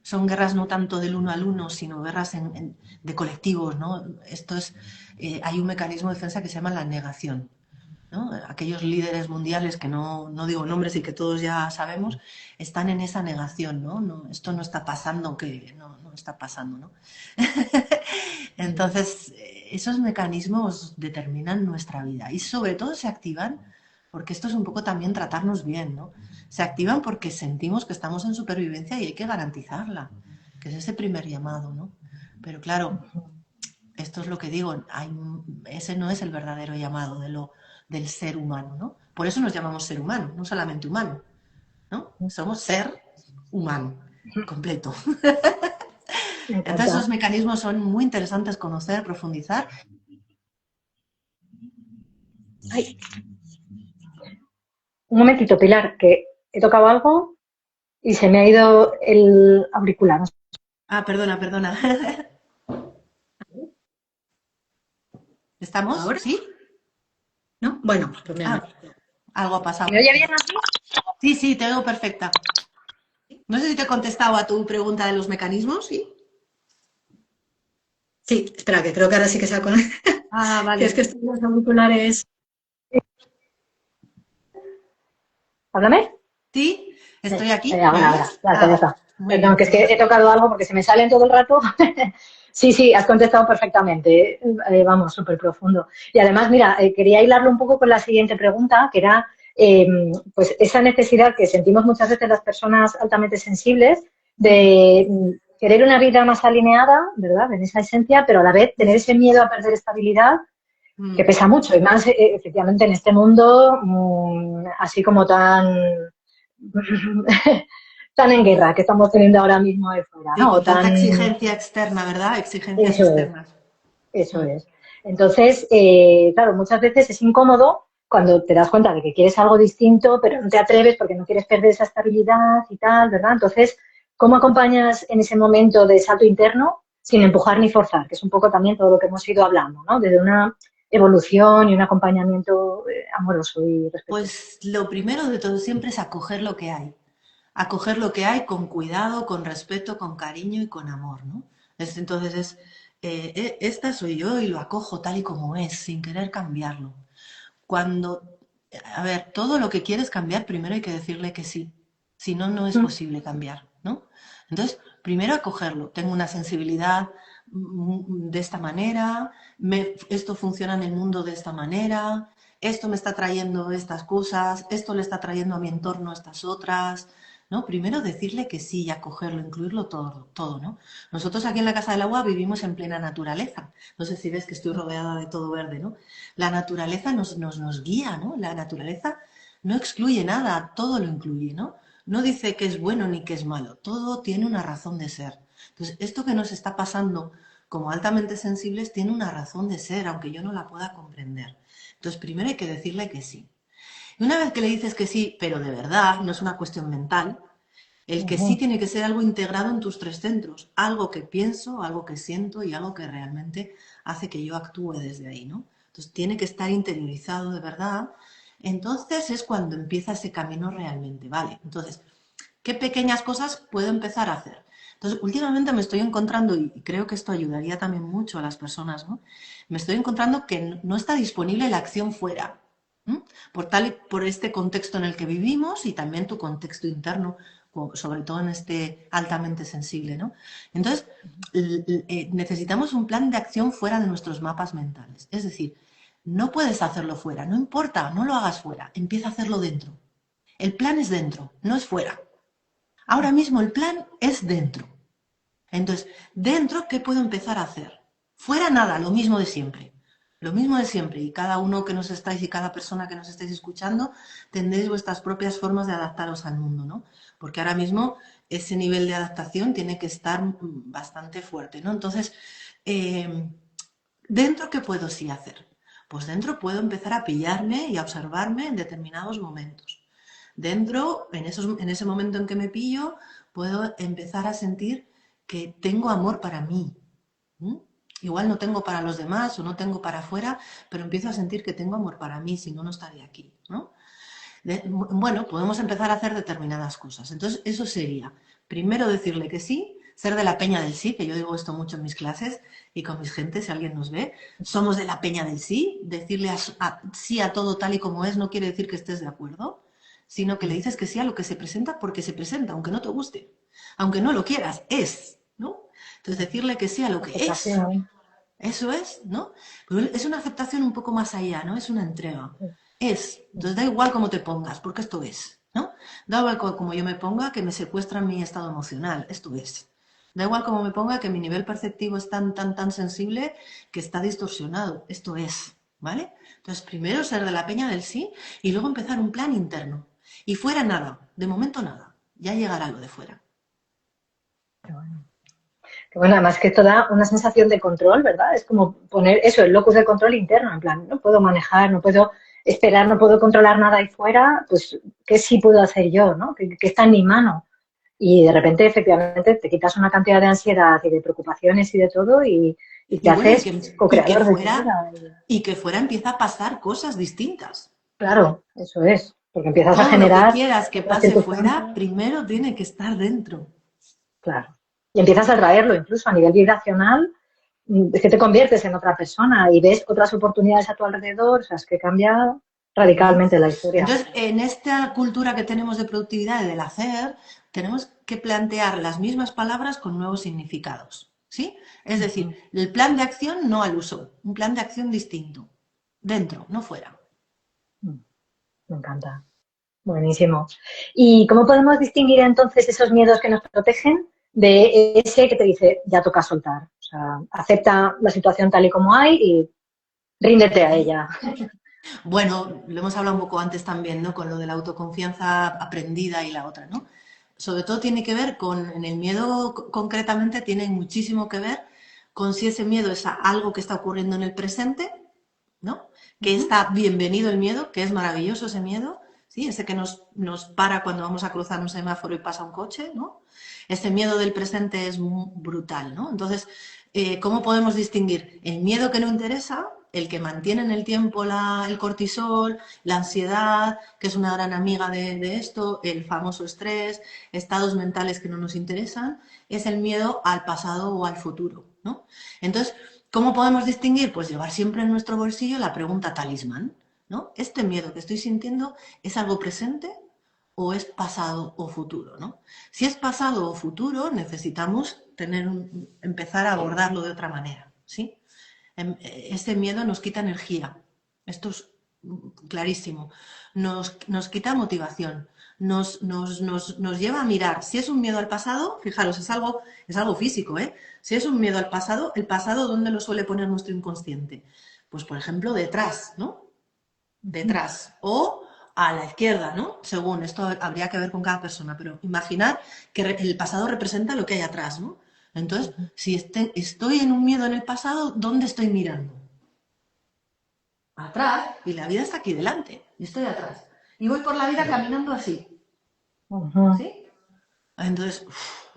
[SPEAKER 3] Son guerras no tanto del uno al uno, sino guerras de colectivos, ¿no? Hay un mecanismo de defensa que se llama la negación, ¿no? Aquellos líderes mundiales que no digo nombres y que todos ya sabemos, están en esa negación, ¿no? Esto no está pasando, que no está pasando, ¿no? Entonces, esos mecanismos determinan nuestra vida y sobre todo se activan porque esto es un poco también tratarnos bien, ¿no? Se activan porque sentimos que estamos en supervivencia y hay que garantizarla, que es ese primer llamado, ¿no? Pero claro, esto es lo que digo, ese no es el verdadero llamado del ser humano, ¿no? Por eso nos llamamos ser humano, no solamente humano, ¿no? Somos ser humano, completo. Entonces esos mecanismos son muy interesantes conocer, profundizar.
[SPEAKER 2] Ay. Un momentito, Pilar, que he tocado algo y se me ha ido el auricular.
[SPEAKER 3] Ah, perdona. ¿Estamos?
[SPEAKER 1] ¿Ahora?
[SPEAKER 3] ¿Sí?
[SPEAKER 1] ¿No? Bueno, pues
[SPEAKER 3] algo ha pasado.
[SPEAKER 2] ¿Me oye bien aquí?
[SPEAKER 3] Sí, te oigo perfecta. No sé si te he contestado a tu pregunta de los mecanismos, ¿sí?
[SPEAKER 1] Sí, espera, que creo que ahora sí que se ha conectado.
[SPEAKER 3] Ah, vale.
[SPEAKER 1] Es que estos los auriculares...
[SPEAKER 2] ¿Háblame?
[SPEAKER 3] Sí, estoy aquí.
[SPEAKER 2] Ahora, ya está.
[SPEAKER 3] Perdón,
[SPEAKER 2] que es que he tocado algo porque se me salen todo el rato. Sí, has contestado perfectamente. Vamos, súper profundo. Y además, mira, quería hilarlo un poco con la siguiente pregunta, que era pues esa necesidad que sentimos muchas veces las personas altamente sensibles de querer una vida más alineada, ¿verdad?, en esa esencia, pero a la vez tener ese miedo a perder estabilidad que pesa mucho. Y más, efectivamente, en este mundo así como tan... tan en guerra que estamos teniendo ahora mismo ahí fuera,
[SPEAKER 3] Sí,
[SPEAKER 2] ¿no? O
[SPEAKER 3] con tanta
[SPEAKER 2] tan...
[SPEAKER 3] exigencia externa, ¿verdad? Exigencias
[SPEAKER 2] Eso es.
[SPEAKER 3] externas.
[SPEAKER 2] Eso
[SPEAKER 3] Mm.
[SPEAKER 2] es. Entonces, claro, muchas veces es incómodo cuando te das cuenta de que quieres algo distinto, pero no te atreves porque no quieres perder esa estabilidad y tal, ¿verdad? Entonces, ¿cómo acompañas en ese momento de salto interno sin empujar ni forzar? Que es un poco también todo lo que hemos ido hablando, ¿no? Desde una evolución y un acompañamiento amoroso y respetuoso.
[SPEAKER 3] Pues lo primero de todo siempre es acoger lo que hay. Acoger lo que hay con cuidado, con respeto, con cariño y con amor, ¿no? Entonces esta soy yo y lo acojo tal y como es, sin querer cambiarlo. Cuando, a ver, todo lo que quieres cambiar, primero hay que decirle que sí. Si no, no es
[SPEAKER 2] Mm,
[SPEAKER 3] posible cambiar, ¿no? Entonces, primero acogerlo. Tengo una sensibilidad de esta manera, esto funciona en el mundo de esta manera, esto me está trayendo estas cosas, esto le está trayendo a mi entorno estas otras, ¿no? Primero decirle que sí y acogerlo, incluirlo todo, todo, ¿no? Nosotros aquí en la Casa del Agua vivimos en plena naturaleza. No sé si ves que estoy rodeada de todo verde, ¿no? La naturaleza nos guía, ¿no? La naturaleza no excluye nada, todo lo incluye, ¿no? No dice que es bueno ni que es malo, todo tiene una razón de ser. Entonces, esto que nos está pasando como altamente sensibles tiene una razón de ser, aunque yo no la pueda comprender. Entonces, primero hay que decirle que sí. Y una vez que le dices que sí, pero de verdad, no es una cuestión mental, el que sí
[SPEAKER 2] ujú.
[SPEAKER 3] tiene que ser algo integrado en tus tres centros, algo que pienso, algo que siento y algo que realmente hace que yo actúe desde ahí, ¿no? Entonces tiene que estar interiorizado de verdad. Entonces es cuando empieza ese camino realmente, ¿vale? Entonces, ¿qué pequeñas cosas puedo empezar a hacer? Entonces, últimamente me estoy encontrando, y creo que esto ayudaría también mucho a las personas, ¿no? Me estoy encontrando que no está disponible la acción fuera, ¿m? Por este contexto en el que vivimos y también tu contexto interno, sobre todo en este altamente sensible, ¿no? Entonces, necesitamos un plan de acción fuera de nuestros mapas mentales. Es decir, no puedes hacerlo fuera, no importa, no lo hagas fuera, empieza a hacerlo dentro. El plan es dentro, no es fuera. Ahora mismo el plan es dentro. Entonces, dentro, ¿qué puedo empezar a hacer? Fuera nada, lo mismo de siempre. Lo mismo de siempre. Y cada uno que nos estáis y cada persona que nos estáis escuchando, tendréis vuestras propias formas de adaptaros al mundo, ¿no? Porque ahora mismo ese nivel de adaptación tiene que estar bastante fuerte, ¿no? Entonces, eh, ¿dentro qué puedo sí hacer? Pues dentro puedo empezar a pillarme y a observarme en determinados momentos. Dentro, en ese momento en que me pillo, puedo empezar a sentir que tengo amor para mí. ¿Mm? Igual no tengo para los demás o no tengo para afuera, pero empiezo a sentir que tengo amor para mí, si no, no estaría aquí, ¿no? Bueno, podemos empezar a hacer determinadas cosas. Entonces, eso sería, primero decirle que sí, ser de la peña del sí, que yo digo esto mucho en mis clases y con mis gentes, si alguien nos ve, somos de la peña del sí, decirle sí a todo tal y como es no quiere decir que estés de acuerdo, sino que le dices que sí a lo que se presenta porque se presenta, aunque no te guste, aunque no lo quieras, es, ¿no? Entonces, decirle que sí a lo que es,
[SPEAKER 2] Aceptación.
[SPEAKER 3] eso es, ¿no? Pero es una aceptación un poco más allá, ¿no? Es una entrega. Es. Entonces da igual cómo te pongas, porque esto es, ¿no? Da igual como yo me ponga que me secuestra mi estado emocional, esto es. Da igual cómo me ponga que mi nivel perceptivo es tan sensible que está distorsionado, esto es, ¿vale? Entonces primero ser de la peña del sí y luego empezar un plan interno. Y fuera nada, de momento nada, ya llegará lo de fuera.
[SPEAKER 2] Qué bueno. Que bueno, además que esto da una sensación de control, ¿verdad? Es como poner eso, el locus de control interno, en plan, no puedo manejar, no puedo esperar, no puedo controlar nada ahí fuera, pues, ¿qué sí puedo hacer yo, no? ¿Qué está en mi mano? Y de repente, efectivamente, te quitas una cantidad de ansiedad y de preocupaciones y de todo y te
[SPEAKER 3] Y bueno,
[SPEAKER 2] haces co-creador de tu vida.
[SPEAKER 3] y que fuera empieza a pasar cosas distintas.
[SPEAKER 2] Claro, eso es, porque empiezas a
[SPEAKER 3] Todo lo que
[SPEAKER 2] generar
[SPEAKER 3] quieras que
[SPEAKER 2] otras
[SPEAKER 3] pase fuera,
[SPEAKER 2] circunstancias,
[SPEAKER 3] primero tiene que estar dentro.
[SPEAKER 2] claro. Y empiezas a traerlo incluso a nivel vibracional, es que te conviertes en otra persona y ves otras oportunidades a tu alrededor, o sea, es que cambia
[SPEAKER 3] Ujú.
[SPEAKER 2] radicalmente la historia.
[SPEAKER 3] Entonces, en esta cultura que tenemos de productividad y del hacer, tenemos que plantear las mismas palabras con nuevos significados. ¿Sí? Es decir,
[SPEAKER 2] Ujú.
[SPEAKER 3] el plan de acción no al uso, un plan de acción distinto. Dentro, no fuera.
[SPEAKER 2] Me encanta. Buenísimo. ¿Y cómo podemos distinguir entonces esos miedos que nos protegen de ese que te dice, ya toca soltar? O sea, acepta la situación tal y como hay y ríndete a ella.
[SPEAKER 3] Bueno, lo hemos hablado un poco antes también, ¿no? Con lo de la autoconfianza aprendida y la otra, ¿no? sobre todo tiene que ver con, en el miedo concretamente, tiene muchísimo que ver con si ese miedo es algo que está ocurriendo en el presente, ¿no? Que está bienvenido el miedo, que es maravilloso ese miedo, ¿sí? Ese que nos para cuando vamos a cruzar un semáforo y pasa un coche, ¿no? Ese miedo del presente es brutal, ¿no? Entonces, ¿cómo podemos distinguir el miedo que no interesa, el que mantiene en el tiempo el cortisol, la ansiedad, que es una gran amiga de esto, el famoso estrés, estados mentales que no nos interesan, es el miedo al pasado o al futuro, ¿no? Entonces, ¿cómo podemos distinguir? Pues llevar siempre en nuestro bolsillo la pregunta talismán, ¿no? ¿Este miedo que estoy sintiendo es algo presente o es pasado o futuro, ¿no? Si es pasado o futuro, necesitamos empezar a abordarlo de otra manera, ¿sí? Este miedo nos quita energía, esto es clarísimo, nos quita motivación, nos lleva a mirar. Si es un miedo al pasado, fijaros, es algo físico, ¿eh? Si es un miedo al pasado, ¿el pasado dónde lo suele poner nuestro inconsciente? Pues, por ejemplo, detrás, ¿no? Detrás. O a la izquierda, ¿no? Según, esto habría que ver con cada persona, pero imaginar que el pasado representa lo que hay atrás, ¿no? Entonces, si estoy en un miedo en el pasado, ¿dónde estoy mirando? Atrás, y la vida está aquí delante, y estoy atrás. Y voy por la vida caminando así. ¿Sí? Entonces,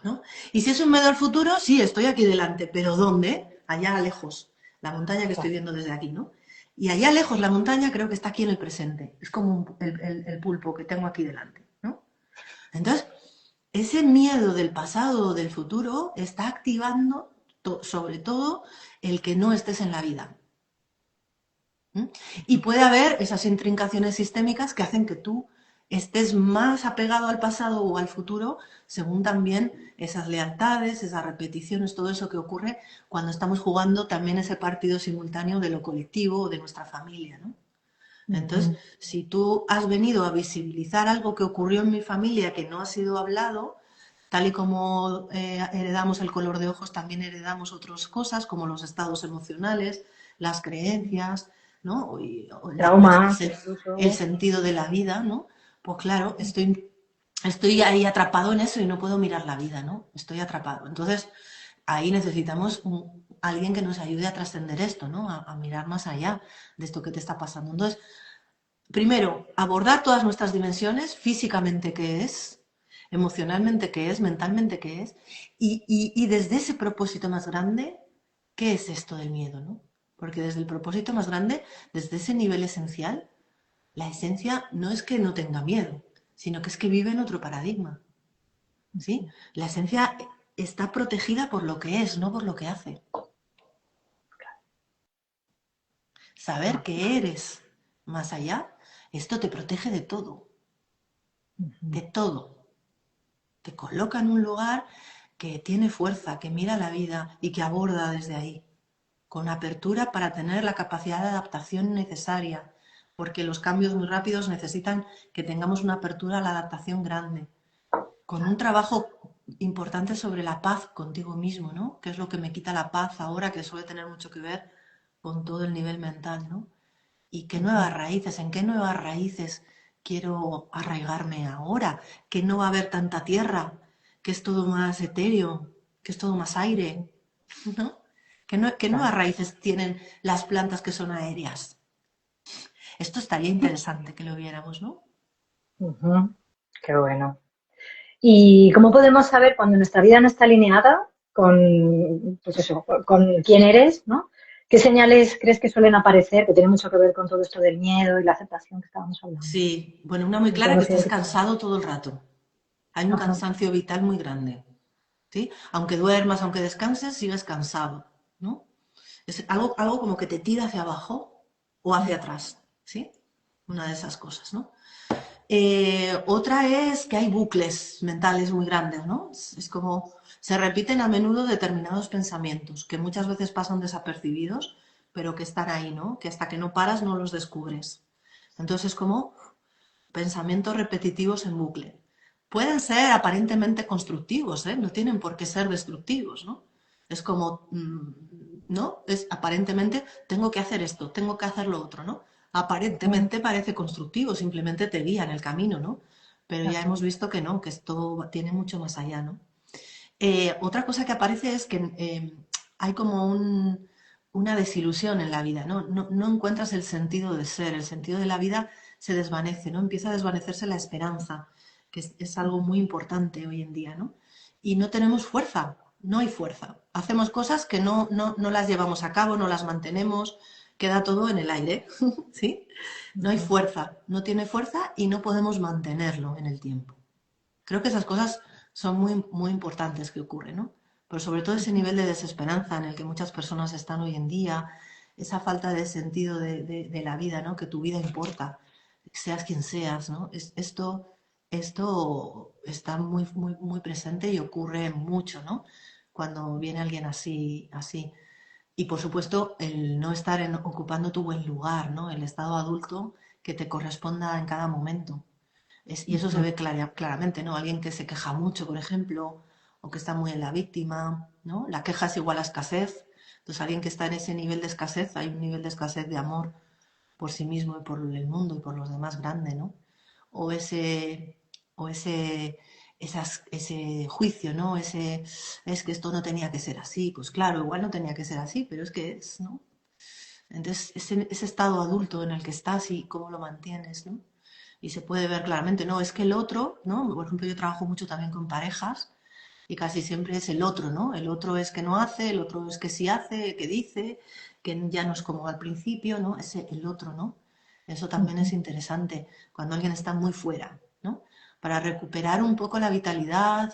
[SPEAKER 3] ¿no? Y si es un miedo al futuro, sí, estoy aquí delante, pero ¿dónde? Allá lejos, la montaña que estoy viendo desde aquí, ¿no? Y allá lejos la montaña creo que está aquí en el presente. Es como el pulpo que tengo aquí delante, ¿no? Entonces, ese miedo del pasado o del futuro está activando sobre todo el que no estés en la vida. Y puede haber esas intrincaciones sistémicas que hacen que tú estés más apegado al pasado o al futuro, según también esas lealtades, esas repeticiones, todo eso que ocurre cuando estamos jugando también ese partido simultáneo de lo colectivo o de nuestra familia, ¿no? Entonces, si tú has venido a visibilizar algo que ocurrió en mi familia que no ha sido hablado, tal y como heredamos el color de ojos, también heredamos otras cosas como los estados emocionales, las creencias, ¿no? O
[SPEAKER 2] Trauma.
[SPEAKER 3] el sentido de la vida, ¿no? Pues claro, estoy ahí atrapado en eso y no puedo mirar la vida, ¿no? Estoy atrapado. Entonces, ahí necesitamos alguien que nos ayude a trascender esto, ¿no? A mirar más allá de esto que te está pasando. Entonces, primero, abordar todas nuestras dimensiones, físicamente qué es, emocionalmente qué es, mentalmente qué es, y desde ese propósito más grande, ¿qué es esto del miedo, no? Porque desde el propósito más grande, desde ese nivel esencial, la esencia no es que no tenga miedo, sino que es que vive en otro paradigma, ¿sí? La esencia está protegida por lo que es, no por lo que hace. Saber que eres más allá, esto te protege de todo, de todo. Te coloca en un lugar que tiene fuerza, que mira la vida y que aborda desde ahí, con apertura para tener la capacidad de adaptación necesaria, porque los cambios muy rápidos necesitan que tengamos una apertura a la adaptación grande, con un trabajo importante sobre la paz contigo mismo, ¿no? Que es lo que me quita la paz ahora, que suele tener mucho que ver con todo el nivel mental, ¿no? ¿Y qué nuevas raíces? ¿En qué nuevas raíces quiero arraigarme ahora? Que no va a haber tanta tierra, que es todo más etéreo, que es todo más aire, ¿no? ¿Qué nuevas raíces tienen las plantas que son aéreas? Esto estaría interesante que lo viéramos, ¿no?
[SPEAKER 2] Qué bueno. ¿Y cómo podemos saber cuando nuestra vida no está alineada con, pues eso, con quién eres, ¿no? ¿Qué señales crees que suelen aparecer, que tienen mucho que ver con todo esto del miedo y la aceptación que estábamos hablando?
[SPEAKER 3] Sí, bueno, una muy clara que estés cansado todo el rato. Hay un cansancio vital muy grande, ¿sí? Aunque duermas, aunque descanses, sigues cansado, ¿no? Es algo como que te tira hacia abajo o hacia atrás, ¿sí? Una de esas cosas, ¿no? Otra es que hay bucles mentales muy grandes, ¿no? Es como se repiten a menudo determinados pensamientos que muchas veces pasan desapercibidos, pero que están ahí, ¿no? Que hasta que no paras no los descubres. Entonces es como pensamientos repetitivos en bucle. Pueden ser aparentemente constructivos, ¿eh? No tienen por qué ser destructivos, ¿no? Es como, ¿no? Es aparentemente, tengo que hacer esto, tengo que hacer lo otro, ¿no? Aparentemente parece constructivo, simplemente te guía en el camino, ¿no? pero ya hemos visto que no, que esto tiene mucho más allá, ¿no? Otra cosa que aparece es que hay como una desilusión en la vida, ¿no? No encuentras el sentido de ser, el sentido de la vida se desvanece, ¿no? Empieza a desvanecerse la esperanza, que es algo muy importante hoy en día, ¿no? Y no tenemos fuerza, no hay fuerza. Hacemos cosas que no las llevamos a cabo, no las mantenemos, queda todo en el aire, ¿sí? No hay fuerza, no tiene fuerza y no podemos mantenerlo en el tiempo. Creo que esas cosas son muy, muy importantes que ocurren, ¿no? Pero sobre todo ese nivel de desesperanza en el que muchas personas están hoy en día, esa falta de sentido de la vida, ¿no? Que tu vida importa, seas quien seas, ¿no? Esto está muy, muy, muy presente y ocurre mucho, ¿no? Cuando viene alguien así, así. Y por supuesto, el no estar ocupando tu buen lugar, ¿no? El estado adulto que te corresponda en cada momento. Y eso se ve claramente, ¿no? Alguien que se queja mucho, por ejemplo, o que está muy en la víctima, ¿no? La queja es igual a escasez. Entonces, alguien que está en ese nivel de escasez, hay un nivel de escasez de amor por sí mismo y por el mundo y por los demás grande, ¿no? O ese, o ese juicio, ¿no? Es que esto no tenía que ser así. Pues claro, igual no tenía que ser así, pero es que es, ¿no? Entonces, ese estado adulto en el que estás y cómo lo mantienes, ¿no? Y se puede ver claramente, no, es que el otro, ¿no? Por ejemplo, yo trabajo mucho también con parejas y casi siempre es el otro, ¿no? El otro es que no hace, el otro es que sí hace, que dice, que ya no es como al principio, ¿no? Ese el otro, ¿no? Eso también es interesante cuando alguien está muy fuera, ¿no? Para recuperar un poco la vitalidad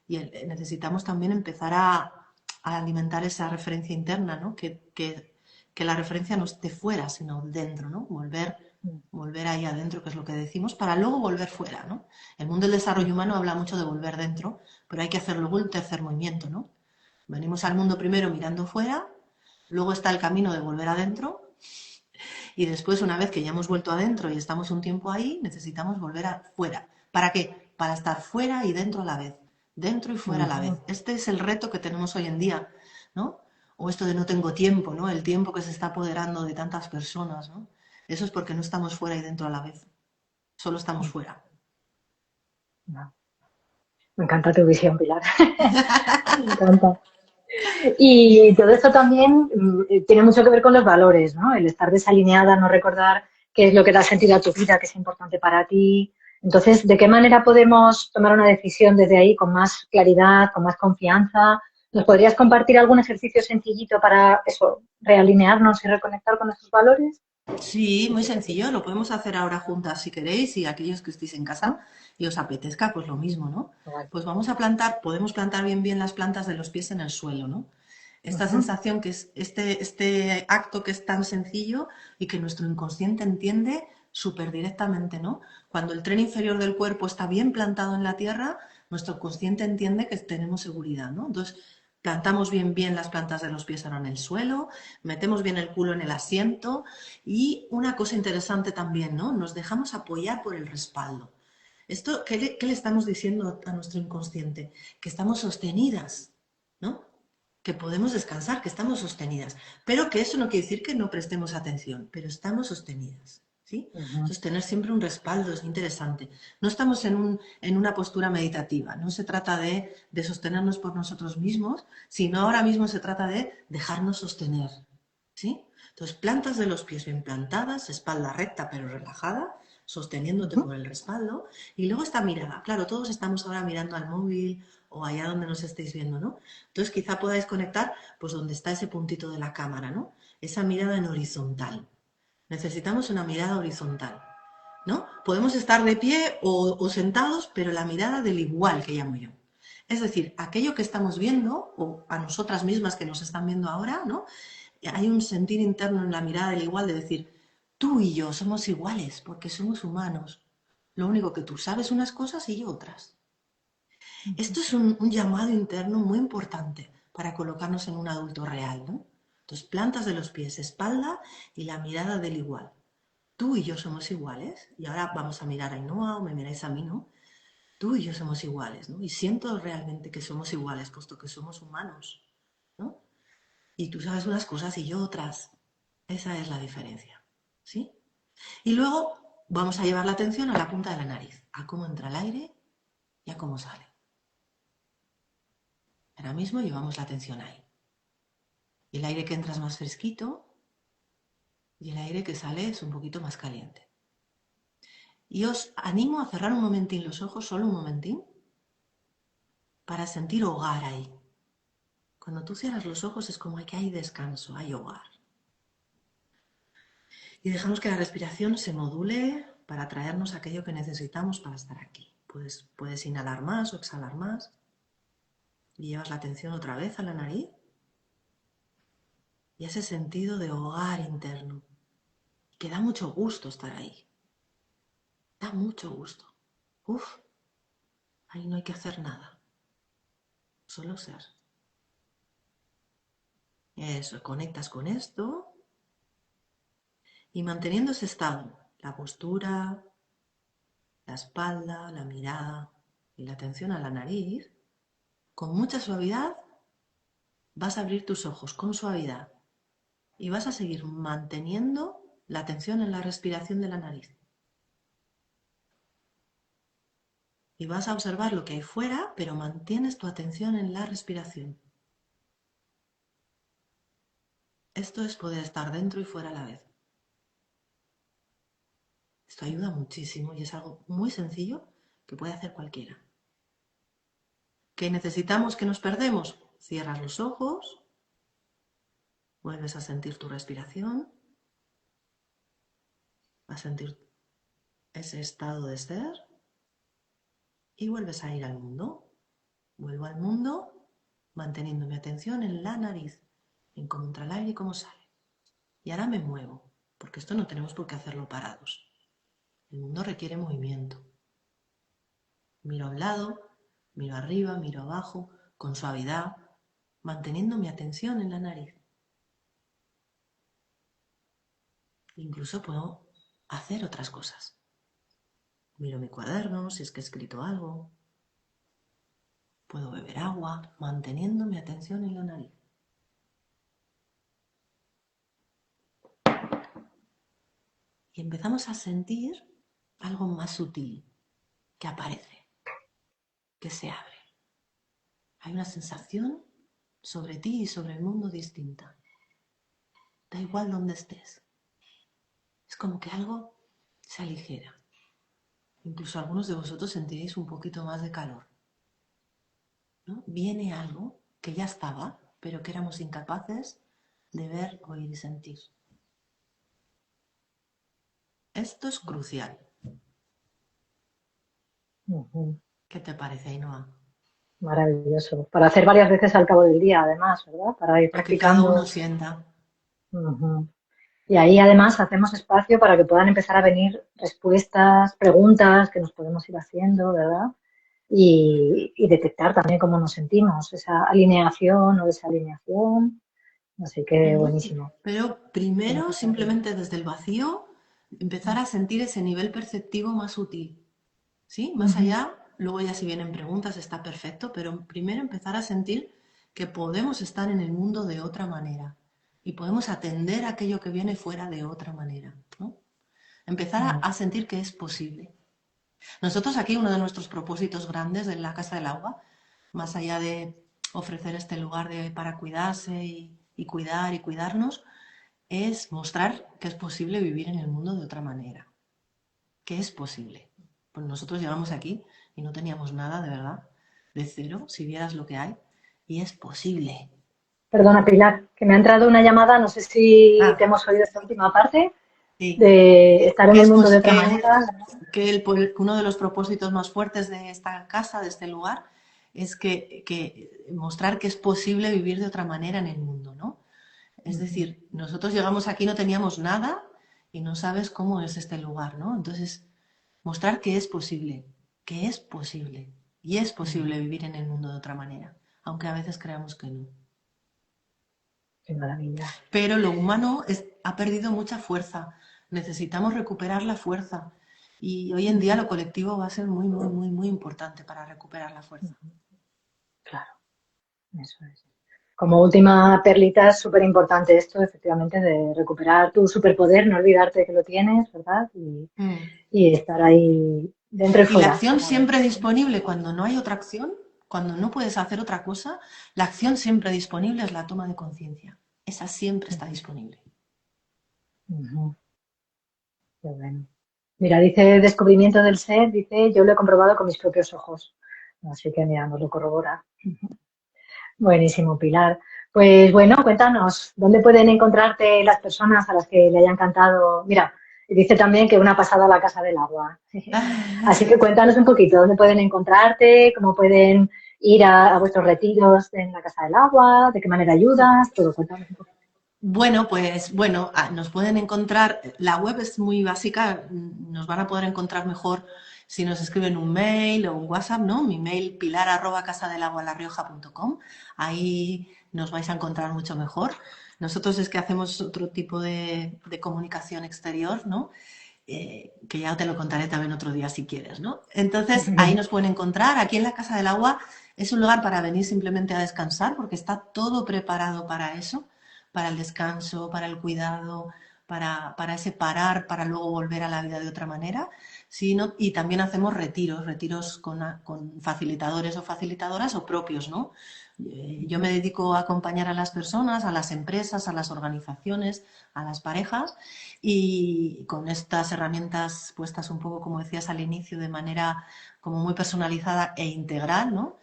[SPEAKER 3] necesitamos también empezar a alimentar esa referencia interna, ¿no? Que la referencia no esté fuera, sino dentro, ¿no? Volver ahí adentro, que es lo que decimos, para luego volver fuera, ¿no? El mundo del desarrollo humano habla mucho de volver dentro, pero hay que hacer luego un tercer movimiento, ¿no? Venimos al mundo primero mirando fuera, luego está el camino de volver adentro, y después, una vez que ya hemos vuelto adentro y estamos un tiempo ahí, necesitamos volver fuera. ¿Para qué? Para estar fuera y dentro a la vez, dentro y fuera a la vez. Este es el reto que tenemos hoy en día, ¿no? O esto de no tengo tiempo, ¿no? El tiempo que se está apoderando de tantas personas, ¿no? Eso es porque no estamos fuera y dentro a la vez. Solo estamos fuera.
[SPEAKER 2] Me encanta tu visión, Pilar. Me encanta. Y todo esto también tiene mucho que ver con los valores, ¿no? El estar desalineada, no recordar qué es lo que da sentido a tu vida, qué es importante para ti. Entonces, ¿de qué manera podemos tomar una decisión desde ahí con más claridad, con más confianza? ¿Nos podrías compartir algún ejercicio sencillito para eso, realinearnos y reconectar con nuestros valores?
[SPEAKER 3] Sí, muy sencillo, lo podemos hacer ahora juntas si queréis y aquellos que estéis en casa y os apetezca, pues lo mismo, ¿no?
[SPEAKER 2] Vale.
[SPEAKER 3] Pues vamos a podemos plantar bien las plantas de los pies en el suelo, ¿no? Esta sensación que es este acto que es tan sencillo y que nuestro inconsciente entiende súper directamente, ¿no? Cuando el tren inferior del cuerpo está bien plantado en la tierra, nuestro consciente entiende que tenemos seguridad, ¿no? Entonces, plantamos bien las plantas de los pies ahora en el suelo, metemos bien el culo en el asiento y una cosa interesante también, ¿no? Nos dejamos apoyar por el respaldo. Esto, qué le estamos diciendo a nuestro inconsciente? Que estamos sostenidas, ¿no? Que podemos descansar, que estamos sostenidas, pero que eso no quiere decir que no prestemos atención, pero estamos sostenidas, ¿sí? Entonces, tener siempre un respaldo es interesante. No estamos en una postura meditativa, no se trata de sostenernos por nosotros mismos, sino ahora mismo se trata de dejarnos sostener, ¿sí? Entonces, plantas de los pies bien plantadas, espalda recta pero relajada, sosteniéndote por el respaldo, y luego esta mirada. Claro, todos estamos ahora mirando al móvil o allá donde nos estéis viendo, ¿no? Entonces, quizá podáis conectar, pues, donde está ese puntito de la cámara, ¿no? Esa mirada en horizontal. Necesitamos una mirada horizontal, ¿no? Podemos estar de pie o sentados, pero la mirada del igual que llamo yo. Es decir, aquello que estamos viendo, o a nosotras mismas que nos están viendo ahora, ¿no? Hay un sentir interno en la mirada del igual de decir, tú y yo somos iguales porque somos humanos. Lo único que tú sabes unas cosas y yo otras. Esto es un llamado interno muy importante para colocarnos en un adulto real, ¿no? Entonces, plantas de los pies, espalda y la mirada del igual. Tú y yo somos iguales, y ahora vamos a mirar a Ainhoa o me miráis a mí, ¿no? Tú y yo somos iguales, ¿no? Y siento realmente que somos iguales, puesto que somos humanos, ¿no? Y tú sabes unas cosas y yo otras. Esa es la diferencia, ¿sí? Y luego vamos a llevar la atención a la punta de la nariz, a cómo entra el aire y a cómo sale. Ahora mismo llevamos la atención ahí. Y el aire que entra es más fresquito y el aire que sale es un poquito más caliente. Y os animo a cerrar un momentín los ojos, solo un momentín, para sentir hogar ahí. Cuando tú cierras los ojos es como que hay descanso, hay hogar. Y dejamos que la respiración se module para traernos aquello que necesitamos para estar aquí. Puedes inhalar más o exhalar más. Y llevas la atención otra vez a la nariz y ese sentido de hogar interno, que da mucho gusto estar ahí. Da mucho gusto. Uf, ahí no hay que hacer nada. Solo ser. Eso, conectas con esto y manteniendo ese estado, la postura, la espalda, la mirada y la atención a la nariz, con mucha suavidad vas a abrir tus ojos con suavidad y vas a seguir manteniendo la atención en la respiración de la nariz. Y vas a observar lo que hay fuera, pero mantienes tu atención en la respiración. Esto es poder estar dentro y fuera a la vez. Esto ayuda muchísimo y es algo muy sencillo que puede hacer cualquiera. ¿Qué necesitamos que nos perdemos? Cierras los ojos, vuelves a sentir tu respiración, a sentir ese estado de ser y vuelves a ir al mundo. Vuelvo al mundo manteniendo mi atención en la nariz, en cómo entra el aire y cómo sale. Y ahora me muevo, porque esto no tenemos por qué hacerlo parados. El mundo requiere movimiento. Miro a un lado, miro arriba, miro abajo, con suavidad, manteniendo mi atención en la nariz. Incluso puedo hacer otras cosas. Miro mi cuaderno, si es que he escrito algo. Puedo beber agua, manteniendo mi atención en la nariz. Y empezamos a sentir algo más sutil que aparece, que se abre. Hay una sensación sobre ti y sobre el mundo distinta. Da igual donde estés. Es como que algo se aligera. Incluso algunos de vosotros sentiréis un poquito más de calor, ¿no? Viene algo que ya estaba, pero que éramos incapaces de ver, oír y sentir. Esto es crucial. ¿Qué te parece, Ainhoa?
[SPEAKER 2] Maravilloso. Para hacer varias veces al cabo del día, además, ¿verdad? Para ir
[SPEAKER 3] Para que cada
[SPEAKER 2] practicando.
[SPEAKER 3] uno sienta.
[SPEAKER 2] Y ahí además hacemos espacio para que puedan empezar a venir respuestas, preguntas que nos podemos ir haciendo, ¿verdad? Y detectar también cómo nos sentimos, esa alineación o desalineación. Así que buenísimo.
[SPEAKER 3] Pero primero, simplemente desde el vacío, empezar a sentir ese nivel perceptivo más sutil. ¿Sí? Más allá, luego ya si vienen preguntas está perfecto, pero primero empezar a sentir que podemos estar en el mundo de otra manera y podemos atender a aquello que viene fuera de otra manera, ¿no? Empezar a sentir que es posible. Nosotros aquí uno de nuestros propósitos grandes de la Casa del Agua, más allá de ofrecer este lugar para cuidarse y cuidar y cuidarnos, es mostrar que es posible vivir en el mundo de otra manera, que es posible. Pues nosotros llegamos aquí y no teníamos nada, de verdad, de cero, si vieras lo que hay, y es posible.
[SPEAKER 2] Perdona, Pilar, que me ha entrado una llamada, no sé si te hemos oído esta última parte,
[SPEAKER 3] Sí.
[SPEAKER 2] de estar en el mundo de otra manera.
[SPEAKER 3] Que uno de los propósitos más fuertes de esta casa, de este lugar, es que mostrar que es posible vivir de otra manera en el mundo, ¿no? Es decir, nosotros llegamos aquí, no teníamos nada y no sabes cómo es este lugar, ¿no? Entonces, mostrar que es posible y es posible vivir en el mundo de otra manera, aunque a veces creamos que no.
[SPEAKER 2] Qué maravilla.
[SPEAKER 3] Pero lo humano ha perdido mucha fuerza. Necesitamos recuperar la fuerza. Y hoy en día lo colectivo va a ser muy, muy, muy, muy importante para recuperar la fuerza.
[SPEAKER 2] Claro, eso es. como última perlita es súper importante esto, efectivamente, de recuperar tu superpoder, no olvidarte que lo tienes, ¿verdad?
[SPEAKER 3] Mm.
[SPEAKER 2] Y estar ahí dentro y
[SPEAKER 3] Y la
[SPEAKER 2] fuera,
[SPEAKER 3] acción
[SPEAKER 2] como ves.
[SPEAKER 3] siempre disponible cuando no hay otra acción, cuando no puedes hacer otra cosa, la acción siempre disponible es la toma de conciencia. Esa siempre está disponible.
[SPEAKER 2] Ujú, qué bueno. Mira, dice descubrimiento del ser, dice yo lo he comprobado con mis propios ojos. Así que mira, nos lo corrobora. Buenísimo, Pilar. Pues bueno, cuéntanos, ¿dónde pueden encontrarte las personas a las que le haya encantado? Mira, dice también que una pasada a la Casa del Agua. Así que cuéntanos un poquito, ¿dónde pueden encontrarte? ¿Cómo pueden ir a vuestros retiros en la Casa del Agua? ¿De qué manera ayudas? Todo, cuéntanos un poquito.
[SPEAKER 3] Bueno, pues bueno, nos pueden encontrar, la web es muy básica, nos van a poder encontrar mejor si nos escriben un mail o un WhatsApp, ¿no? Mi mail pilar@casadelagualarrioja.com, ahí nos vais a encontrar mucho mejor. Nosotros es que hacemos otro tipo de comunicación exterior, ¿no? Que ya te lo contaré también otro día si quieres, ¿no? Entonces, ahí nos pueden encontrar. Aquí en la Casa del Agua es un lugar para venir simplemente a descansar porque está todo preparado para eso, para el descanso, para el cuidado, para ese parar, para luego volver a la vida de otra manera. Sí, ¿no? Y también hacemos retiros con facilitadores o facilitadoras o propios, ¿no? Yo me dedico a acompañar a las personas, a las empresas, a las organizaciones, a las parejas y con estas herramientas puestas un poco, como decías al inicio, de manera como muy personalizada e integral, ¿no?